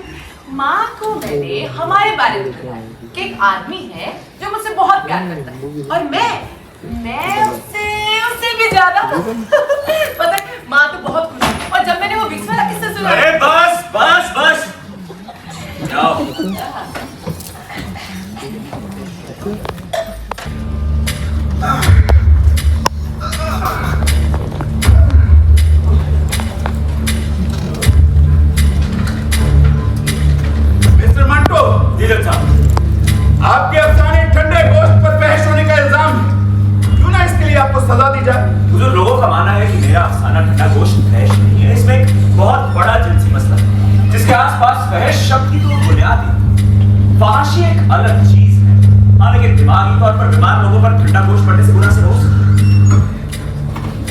माँ को मैंने हमारे बारे में बताया कि एक आदमी है जो मुझसे बहुत प्यार करता है, और मैं उससे भी ज्यादा। पता है माँ तो बहुत खुश है। और जब मैंने वो विक्स वाला किस्सा सुना, अरे बस बस बस, जाओ। मिस्टर मंटो, जी जज साहब। आपके अफसाने ठंडे गोश्त पर बहस होने का इल्जाम है। क्यों ना इसके लिए आपको सजा दी जाए? बुजुर्ग लोगों का मानना है कि मेरा अफसाना ठंडा गोश्त फहश नहीं है। इसमें एक बहुत बड़ा जिनसी मसला है, जिसके आसपास फहश शब्द की तो बुनियाद है। फहाशी एक अलग चीज है। हाँ, लेकिन दिमागी तौर पर बीमार लोगों पर ठंडा गोश्त पड़ने से गुनाह से हो सकता है।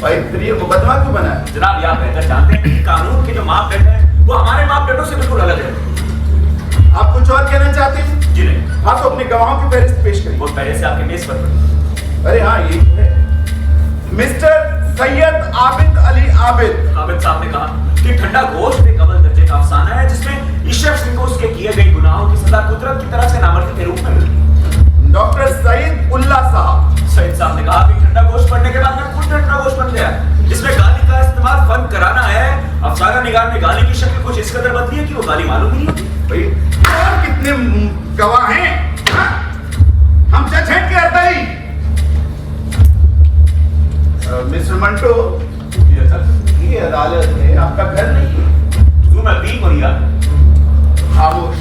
भाई फिर ये मुकदमा क्यों बना है? जनाब, आप बेहतर जानते हैं कि कानून के जो मापदंड है वो हमारे मापदंडों से बिल्कुल अलग है। आप कुछ और कहना चाहते हैं? जी नहीं, हाँ, तो अपने गवाहों की फहरिस्त पेश करिए। वो पहले से आपके मेज पर पड़ी। अरे हाँ, ये है मिस्टर सैयद आबिद अली आबिद। आबिद साहब ने कहा कि ठंडा गोश्त एक अव्वल दर्जे का अफसाना है जिसमें इस शख्स को उसके किए गए गुनाहों की सजा कुदरत की तरफ से नामर्दी के रूप में मिलती है। डॉक्टर सईद उल्ला साहब। सईद साहब ने कहा कि ठंडा गोश्त पढ़ने के बाद मैं खुद ठंडा गोश्त बन गया, जिसमें गाली का इस्तेमाल फन कराना है कदर बदली है कि वो गाली मालूम ही नहीं होती। भाई और कितने गवाह हैं? हाँ? हम जज हैं कि अदाई? मिस्टर मंटो, ये अदालत है, आपका घर नहीं है। तू मैं पी कोई यार। खामोश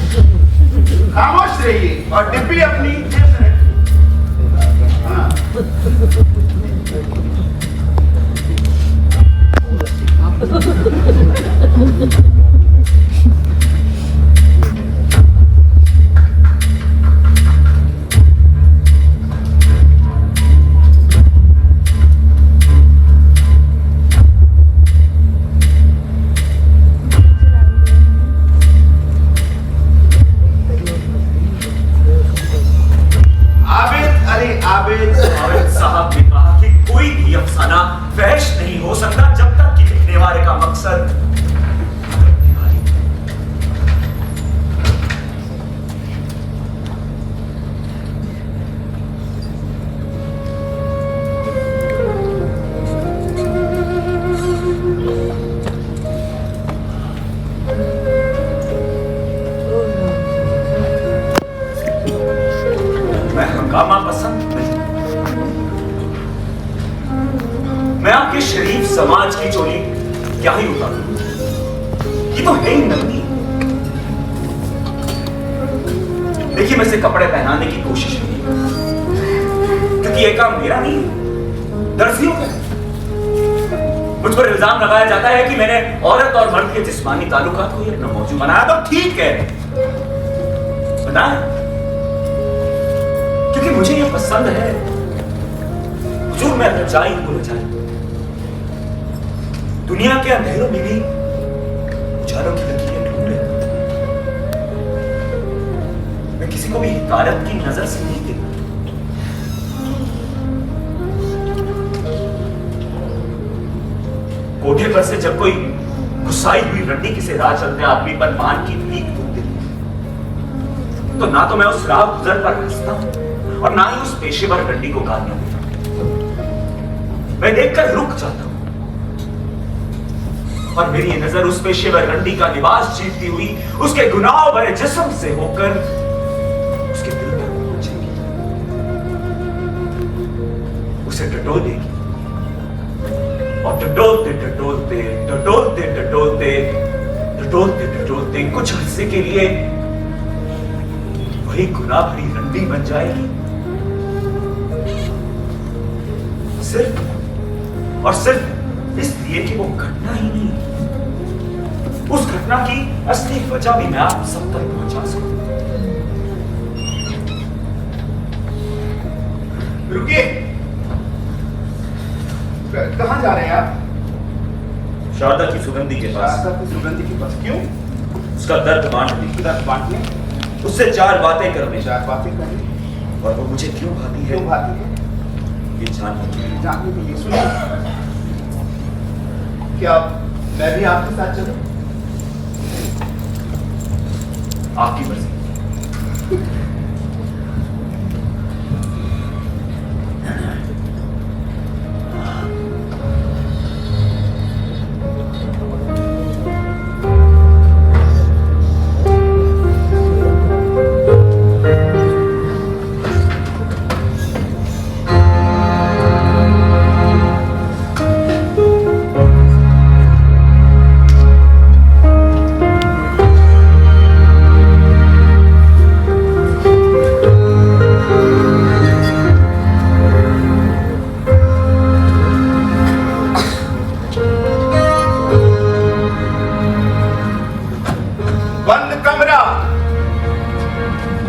खामोश रहिए और डिब्बी अपनी जेब में रखिए। हाँ। आबिद साहब ने कहा कि कोई भी अफसाना फहश नहीं हो सकता जब तक कि लिखने वाले का मकसद मैं हंगामा पसंद नहीं। मैं आपके शरीफ समाज की चोली क्या ही उतारूं? ये तो है ही नंदी। देखिए मैं इसे कपड़े पहनाने की कोशिश नहीं, क्योंकि ये काम मेरा नहीं, दर्जियों का है। मुझ पर इल्जाम लगाया जाता है कि मैंने औरत और मर्द के जिस्मानी ताल्लुकात को ही अपना मौजू बनाया। तो ठीक है, बनाया, क्योंकि मुझे ये पसंद है। हुजूर मैं रजाई को रजाई, दुनिया के अंधेरों में भी उजालों की लकीरें ढूंढ लेता। मैं किसी को भी हिकारत की नजर से नहीं देखता। कोठे पर से जब कोई गुस्साई हुई रंडी किसी राह चलते आदमी पर पान की भीख थूक देती, तो ना तो मैं उस राह गुजर पर हंसता हूं और ना ही उस पेशेवर रंडी को गालियां देता। मैं देखकर रुक जाता हूं और मेरी ये नजर उस पेशेवर रंडी का लिबास चीरती हुई उसके गुनाह भरे जिस्म से होकर उसके दिल तक पहुंचेगी, उसे टटोलेगी और टटोलते टटोलते टटोलते टटोलते टटोलते टटोलते कुछ अरसे के लिए वही गुनाह भरी रंडी बन जाएगी। सिर्फ और सिर्फ इसलिए कि वो घटना ही नहीं, उस घटना की असली वजह भी मैं आप सब तक पहुंचा सकूं। रुकिए, कहां जा रहे हैं आप? शारदा की सुगंधी के पास। शारदा की सुगंधी के पास क्यों? उसका दर्द बांटने, दर्द बांटने, उससे चार बातें करने, चार बातें करनी। और वो मुझे क्यों भाती है, क्यों भाती है? ये जानने के लिए। जानने के लिए। सुनिए, क्या मैं भी आपके साथ चलूं? आपकी मर्जी।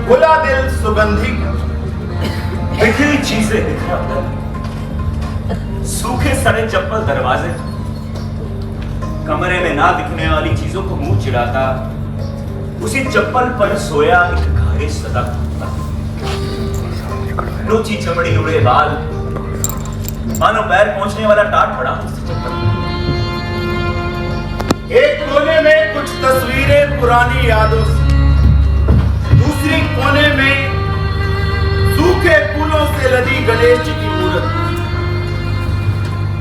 खुला दिल सुगंधी, बिखरी चीजें बिखरा दर्द, सूखे सड़े चप्पल दरवाजे, कमरे में ना दिखने वाली चीजों को मुंह चिढ़ाता, उसी चप्पल पर सोया एक घाये सदा कुत्ता, नोची चमड़ी उड़े बाल, मानो पैर पहुंचने वाला टाट पड़ा उस चप्पल। एक कोने में कुछ तस्वीरें पुरानी यादों से, दूसरी कोने में सूखे फूलों से लदी गणेश जी की मूर्त,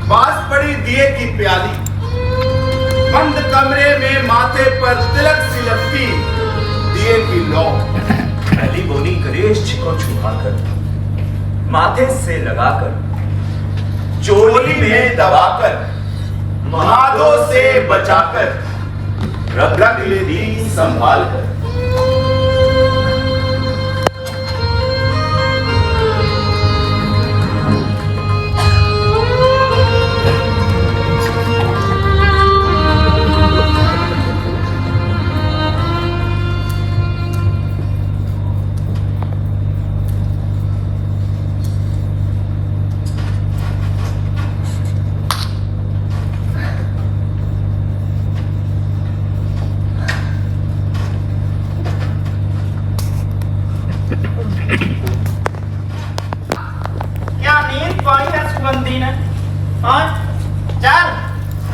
पास पड़ी दिए की प्याली, बंद कमरे में माथे पर तिलक सी लगती दिए की लौ। पहली बोनी गणेश जी को छुपाकर, माथे से लगाकर, चोली में दबाकर, महादों से बचाकर, रख लेती संभाल कर। क्या नींद पाई है सुगंधी ने? हाँ चल,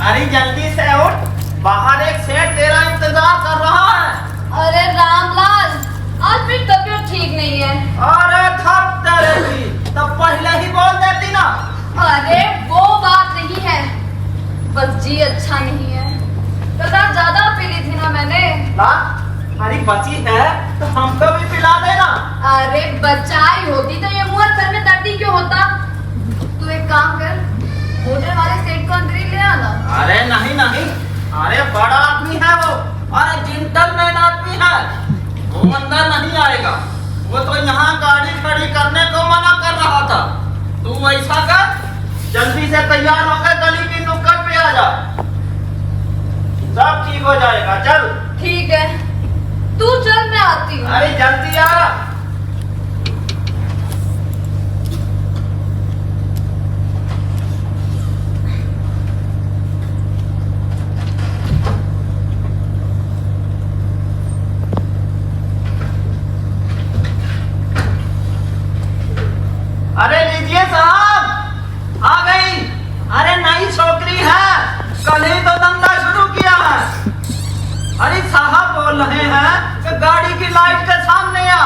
अरे जल्दी से उठ, बाहर एक सेठ तेरा इंतजार कर रहा है। अरे रामलाल, आज मेरी तबीयत ठीक नहीं है। अरे थक तेरे की, तब पहले ही बोल देती ना। अरे वो बात नहीं है, बस जी अच्छा नहीं है। कल रात ज्यादा पी ली थी ना मैंने। ला, अरे बची है तो हमको भी पिला देना। अरे बचाई होती तो ये मुंह सर में दर्द ही क्यों होता? तू एक काम कर, होटल वाले सेठ को अंदर ही ले आना। अरे नहीं नहीं, अरे बड़ा आदमी है वो, अरे जेंटलमैन आदमी है, वो अंदर नहीं आएगा। वो तो यहाँ गाड़ी खड़ी करने को मना कर रहा था। तू ऐसा कर, जल्दी से तैयार होकर गली की नुक्कड़ पे आ जा, सब ठीक हो जाएगा। चल। ठीक है, तू चल, मैं आती हूँ। अरे जल्दी आ। अरे लीजिए साहब, आ गई। अरे नई छोकरी है, कल ही तो धंधा शुरू किया है। अरे साहब बोल रहे हैं कि गाड़ी की लाइट के सामने आ।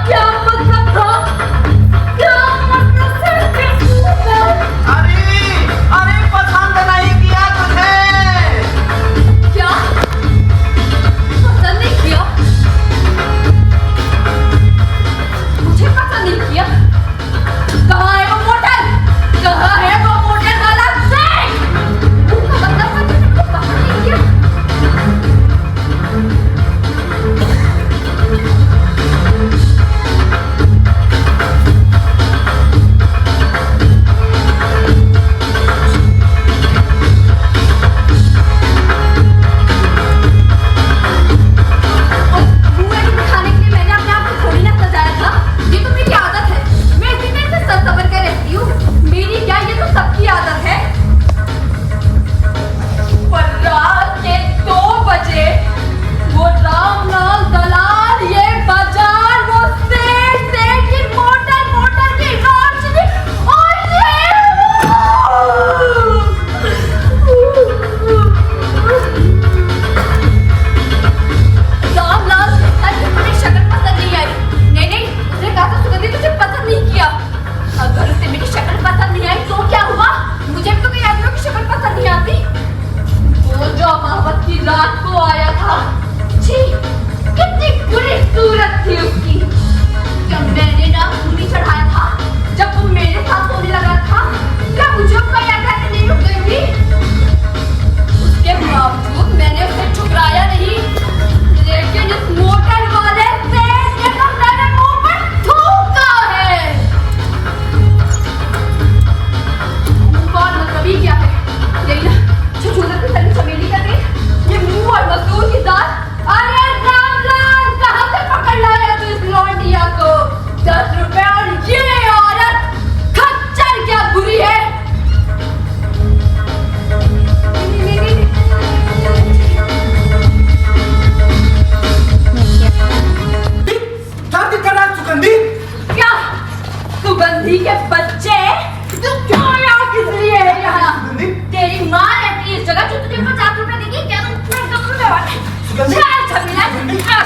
क्या मतलब था? क्या मतलब था?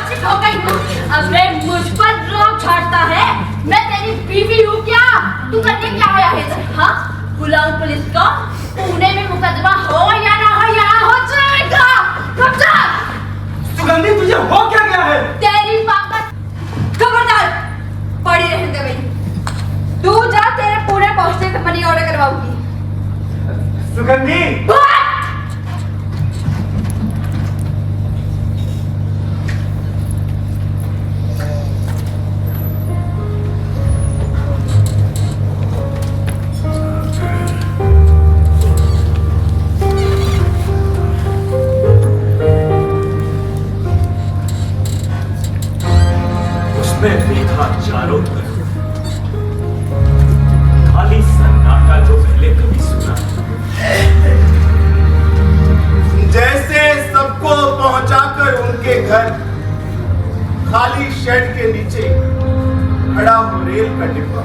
आशिक हो गई हूँ। अबे मुझ पर रोक छाड़ता है। मैं तेरी बीवी हूँ क्या? तू करने क्या आया है इधर? हाँ? बुलाऊं पुलिस को? पुणे में मुकदमा हो या ना हो, यहाँ हो जाएगा। कब्जा। सुगंधी, तुझे हो क्या गया है? तेरी पापा खबरदार, पड़ी रहने दे भाई। तू जा, तेरे पूरे पहुंचने पे मनी ऑर्डर करवाऊंगी। सुगंधी, उसमें देखा चारों तरफ खाली सन्नाटा जो पहले कभी सुना। जैसे सबको पहुंचाकर उनके घर खाली शेड के नीचे खड़ा हो रेल का डिब्बा।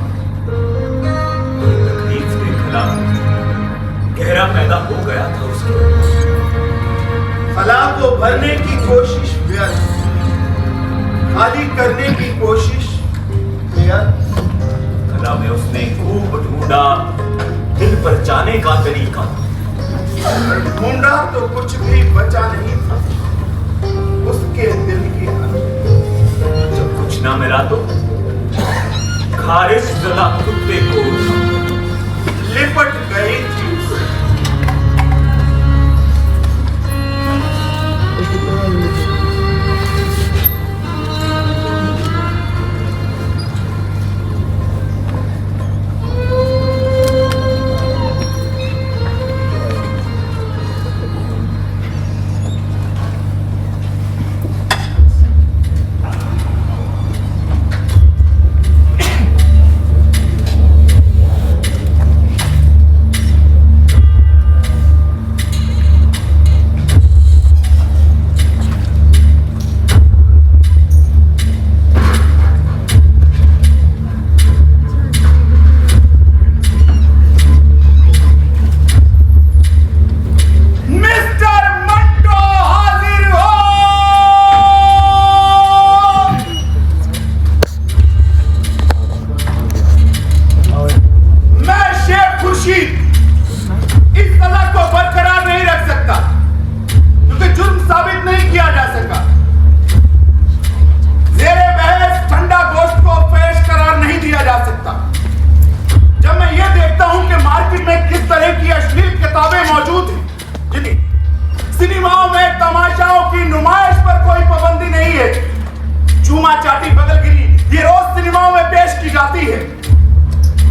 तकलीफ के खिलाफ गहरा पैदा हो गया था उसके। खला को भरने की कोशिश व्यर्थ, खाली करने की कोशिश व्यर्थ। कला में उसने खूब ढूंढा दिल पर जाने का तरीका। ढूंढा तो कुछ भी बचा नहीं था उसके दिल के अंदर। जब कुछ ना मिला तो खारिश जला कुत्ते को लिपट गई थी उसे।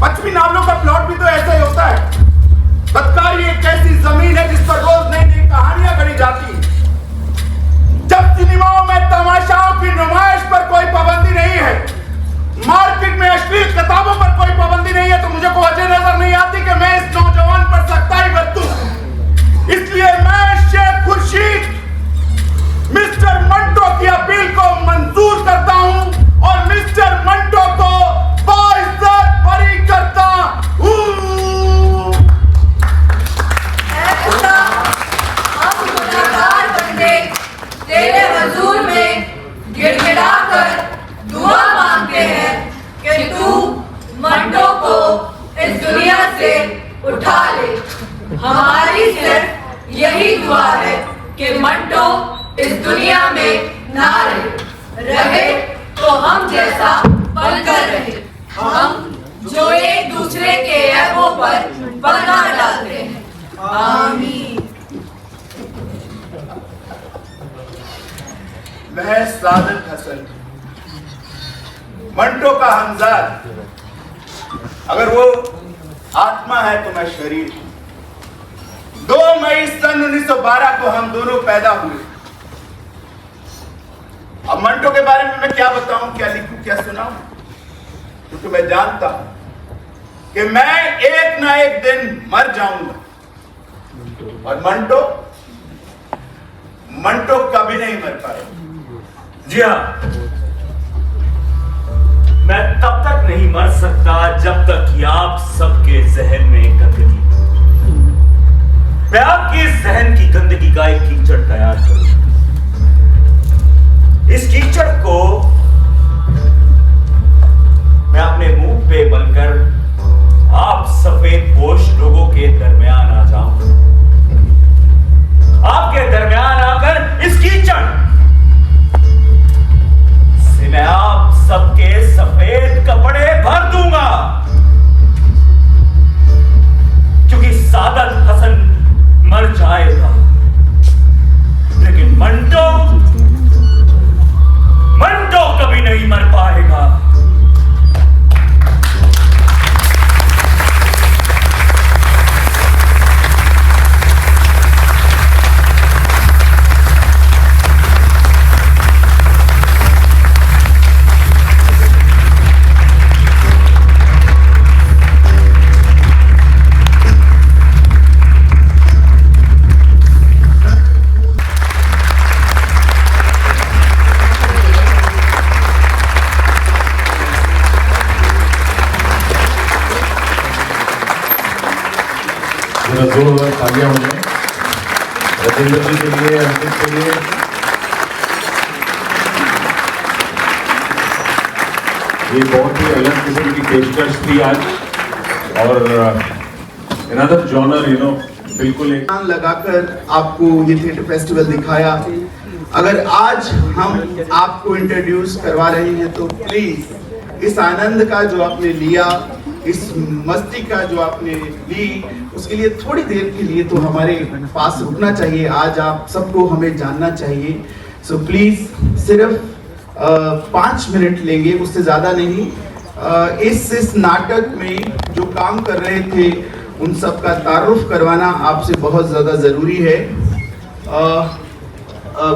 पश्चिमी नावलों का प्लॉट भी तो ऐसा ही होता है। बदकारी एक ऐसी जमीन है जिस पर रोज नई नई कहानियां गढ़ी जाती हैं। जब सिनेमाओं में तमाशाओं की नुमाइश पर कोई पाबंदी नहीं है, मार्केट में अश्लील किताबों पर कोई पाबंदी नहीं है, तो मुझे कोई वजह नजर नहीं आती कि मैं इस नौजवान पर सख्ताई बरतूं। इसलिए मैं शेख खुर्शीद मिस्टर मंटो की अपील को मंजूर करता हूं और मिस्टर मंटो को बाइज्जत बरी करता हूं। हम गुनाहगार बंदे तेरे हुजूर में गिड़गिड़ाकर दुआ मांगते हैं कि तू मंटो को इस दुनिया से उठा ले। हमारी सिर्फ यही दुआ है कि मंटो इस दुनिया में ना रहे तो हम जैसा बनकर रहे, हम जो एक दूसरे के ऐबों पर पर्दा डालते हैं। आमीन। मैं सादत हसन मंटो का हमजाद, अगर वो आत्मा है तो मैं शरीर। 2 मई सन 1912 को हम दोनों पैदा हुए। अब मंटो के बारे में मैं क्या बताऊं, क्या लिखूं, क्या सुनाऊं, क्योंकि मैं जानता हूं कि मैं एक ना एक दिन मर जाऊंगा और मंटो कभी नहीं मर पाएगा। जी हाँ, मैं तब तक नहीं मर सकता जब तक कि आप सबके जहन में गंदगी, मैं आपके जहन की गंदगी का एक कीचड़ तैयार करूं। इस कीचड़ को मैं अपने मुंह पे बनकर आप सफेद पोश लोगों के दरमियान आ जाऊं, आपके दरमियान आकर इस कीचड़ से मैं आप सबके सफेद कपड़े भर दूंगा, क्योंकि सादत हसन मर जाएगा लेकिन मंटो कभी नहीं मर पाएगा। जोरदार तालियां हो जाए राजेंद्र जी के लिए, अंकित के लिए। ये बहुत ही अलग किस्म की पेशकश थी आज और अनदर जॉनर बिल्कुल एक लगाकर आपको ये थिएटर फेस्टिवल दिखाया। अगर आज हम आपको इंट्रोड्यूस करवा रहे हैं तो प्लीज इस आनंद का जो आपने लिया, इस मस्ती का जो आपने ली, उसके लिए थोड़ी देर के लिए तो हमारे पास रुकना चाहिए। आज आप सबको हमें जानना चाहिए। सो प्लीज सिर्फ 5 मिनट लेंगे, उससे ज़्यादा नहीं। इस नाटक में जो काम कर रहे थे उन सब का तारुफ करवाना आपसे बहुत ज़्यादा ज़रूरी है।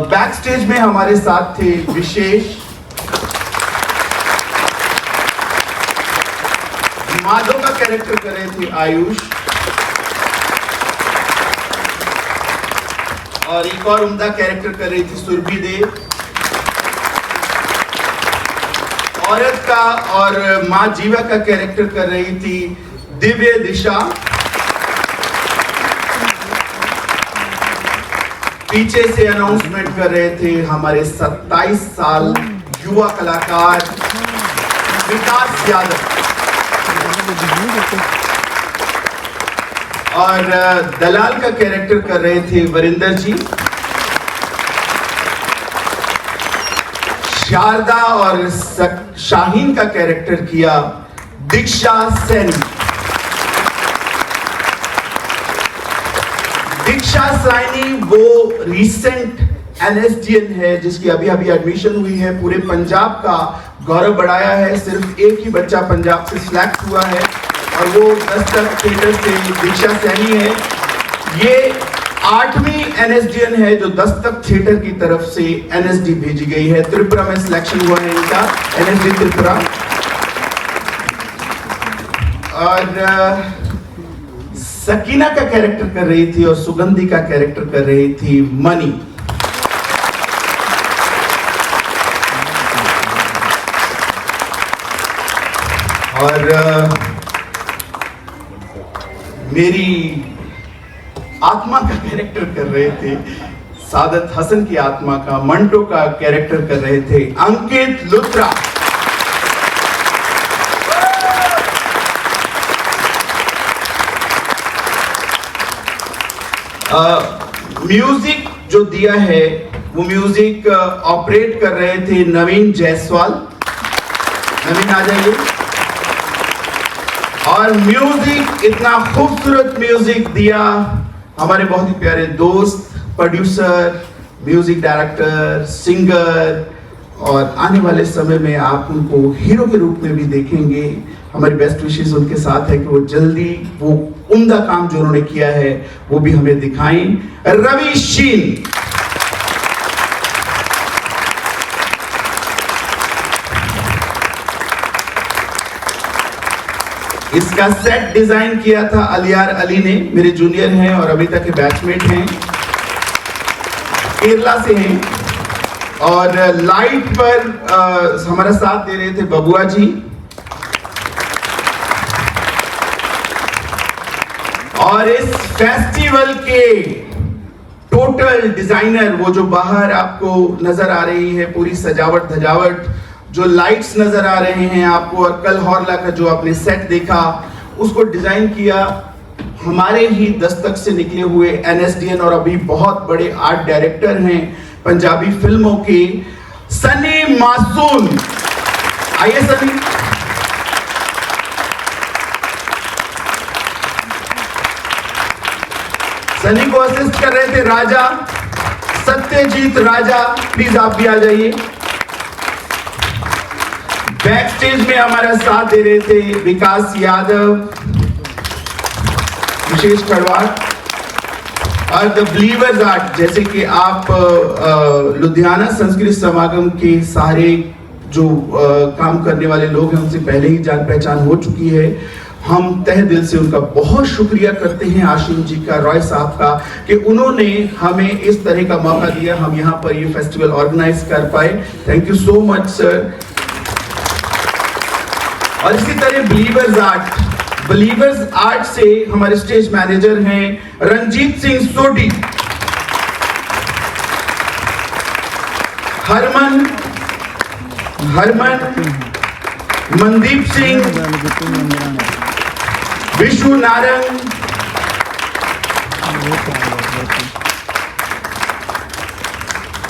बैक स्टेज में हमारे साथ थे विशेष, माधव का कैरेक्टर कर रहे थे आयुष, और एक और उम्दा कैरेक्टर कर रही थी सुरभि देव। औरत का और माँ जीवा का कैरेक्टर कर रही थी दिव्य दिशा। पीछे से अनाउंसमेंट कर रहे थे हमारे 27 साल युवा कलाकार विकास यादव, और दलाल का कैरेक्टर कर रहे थे वरिंदर जी। शारदा और शाहीन का कैरेक्टर किया दीक्षा सैनी। दीक्षा सैनी वो रिसेंट NSDN है जिसकी अभी अभी एडमिशन हुई है, पूरे पंजाब का गौरव बढ़ाया है। सिर्फ एक ही बच्चा पंजाब से सिलेक्ट हुआ है और वो दस्तक थिएटर से दीक्षा सैनी है। ये 8वीं NSDN है जो दस्तक थिएटर की तरफ से NSD भेजी गई है। त्रिपुरा में सिलेक्शन हुआ है इनका, NSD त्रिपुरा। और सकीना का कैरेक्टर कर रही थी और सुगंधी का कैरेक्टर कर रही थी मनी। और मेरी आत्मा का कैरेक्टर कर रहे थे सादत हसन की आत्मा का, मंटो का कैरेक्टर कर रहे थे अंकित लुथरा। म्यूजिक जो दिया है वो म्यूजिक ऑपरेट कर रहे थे नवीन जायसवाल। नवीन आ जाइए। और म्यूजिक, इतना खूबसूरत म्यूजिक दिया हमारे बहुत ही प्यारे दोस्त, प्रोड्यूसर, म्यूजिक डायरेक्टर, सिंगर, और आने वाले समय में आप उनको हीरो के रूप में भी देखेंगे। हमारी बेस्ट विशेस उनके साथ है कि वो जल्दी वो उम्दा काम जो उन्होंने किया है वो भी हमें दिखाएं। रवि शीन, इसका सेट डिजाइन किया था अलियार अली ने, मेरे जूनियर हैं और अभी तक के बैचमेट हैं, केरला से हैं। और लाइट पर हमारा साथ दे रहे थे बबुआ जी। और इस फेस्टिवल के टोटल डिजाइनर, वो जो बाहर आपको नजर आ रही है पूरी सजावट धजावट, जो लाइट्स नजर आ रहे हैं आपको, और कल हॉर्ला का जो आपने सेट देखा, उसको डिजाइन किया हमारे ही दस्तक से निकले हुए NSDN और अभी बहुत बड़े आर्ट डायरेक्टर हैं पंजाबी फिल्मों के, सनी मासूम। आइए सनी। सनी को असिस्ट कर रहे थे राजा, सत्यजीत राजा, प्लीज आप भी आ जाइए। बैक स्टेज में हमारा साथ दे रहे थे विकास यादव, विशेष खड़वाड़ और द बिलीवर्स आर्ट। जैसे कि आप लुधियाना संस्कृत समागम के सारे जो काम करने वाले लोग हैं उनसे पहले ही जान पहचान हो चुकी है। हम तहे दिल से उनका बहुत शुक्रिया करते हैं, आशिम जी का, रॉय साहब का, कि उन्होंने हमें इस तरह का मौका दिया, हम यहाँ पर ये फेस्टिवल ऑर्गेनाइज कर पाए। Thank you so much sir. और इसी तरह बिलीवर्स आर्ट से हमारे स्टेज मैनेजर हैं रंजीत सिंह सोडी, हरमन मनदीप सिंह, विशु नारंग,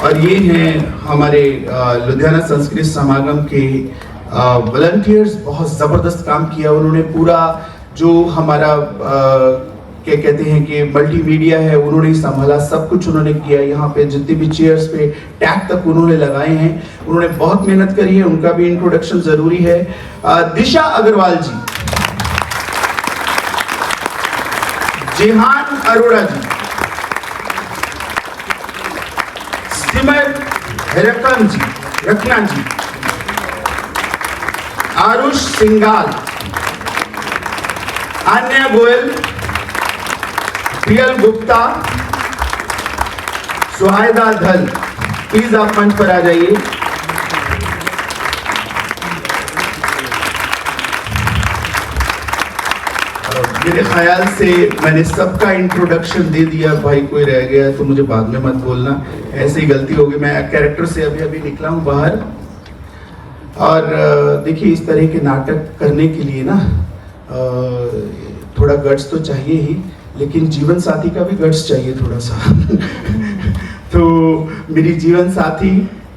और ये हैं हमारे लुधियाना संस्कृत समागम के वॉलंटियर्स। बहुत जबरदस्त काम किया उन्होंने। पूरा जो हमारा क्या कहते हैं कि मल्टीमीडिया है उन्होंने संभाला, सब कुछ उन्होंने किया। यहाँ पे जितने भी चेयर्स पे टैग तक उन्होंने लगाए हैं, उन्होंने बहुत मेहनत करी है, उनका भी इंट्रोडक्शन जरूरी है। दिशा अग्रवाल जी, जिहान अरोड़ा जी, सिमर रखना जी, आरुष सिंगाल, अन्या गोयल, प्रियल गुप्ता, सुहायदा धल, प्लीज आप मंच पर आ जाइए। मेरे ख्याल से मैंने सबका इंट्रोडक्शन दे दिया, भाई कोई रह गया तो मुझे बाद में मत बोलना, ऐसे ही गलती होगी। मैं कैरेक्टर से अभी निकला हूं बाहर। और देखिए इस तरह के नाटक करने के लिए ना थोड़ा गट्स तो चाहिए ही, लेकिन जीवन साथी का भी गट्स चाहिए थोड़ा सा। तो मेरी जीवन साथी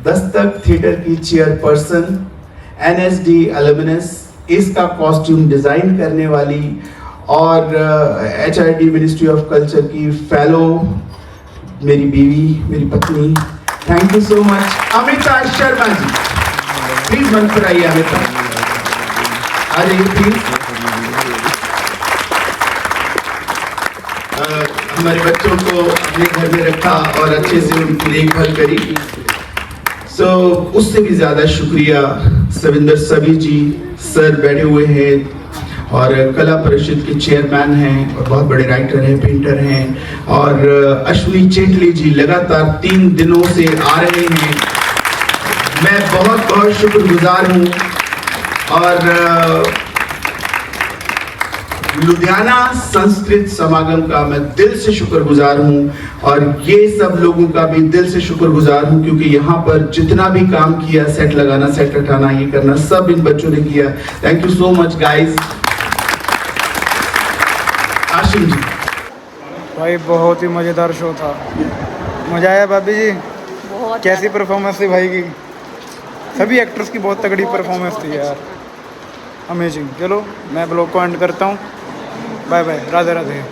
दस्तक थिएटर की चेयरपर्सन, NSD अलुमिनस, इसका कॉस्ट्यूम डिजाइन करने वाली और HRD मिनिस्ट्री ऑफ कल्चर की फेलो, मेरी बीवी, मेरी पत्नी, thank you so much. Amita Sharma ji, please मंच पर आइए। अमिता आ जाइए प्लीज। हमारे बच्चों को अपने घर में रखा और अच्छे से उनकी देखभाल करी। उससे भी ज्यादा शुक्रिया सविंदर सभी जी, सर बैठे हुए हैं और कला परिषद के चेयरमैन हैं और बहुत बड़े राइटर हैं, पेंटर हैं, और अश्विनी चेटली जी लगातार 3 दिनों से आ रहे हैं। मैं बहुत शुक्रगुजार हूँ। और लुधियाना संस्कृत समागम का मैं दिल से शुक्रगुजार हूँ, और ये सब लोगों का भी दिल से शुक्रगुजार हूँ, क्योंकि यहाँ पर जितना भी काम किया, सेट लगाना, सेट हटाना, ये करना, सब इन बच्चों ने किया। Thank you so much guys. Ashim ji, भाई बहुत ही मज़ेदार शो था, मज़ा आया। भाभी जी बहुत कैसी परफॉर्मेंस थी भाई की? सभी एक्टर्स की बहुत तगड़ी परफॉर्मेंस थी यार, अमेजिंग। चलो मैं ब्लॉग को एंड करता हूँ, बाय बाय, राधे राधे।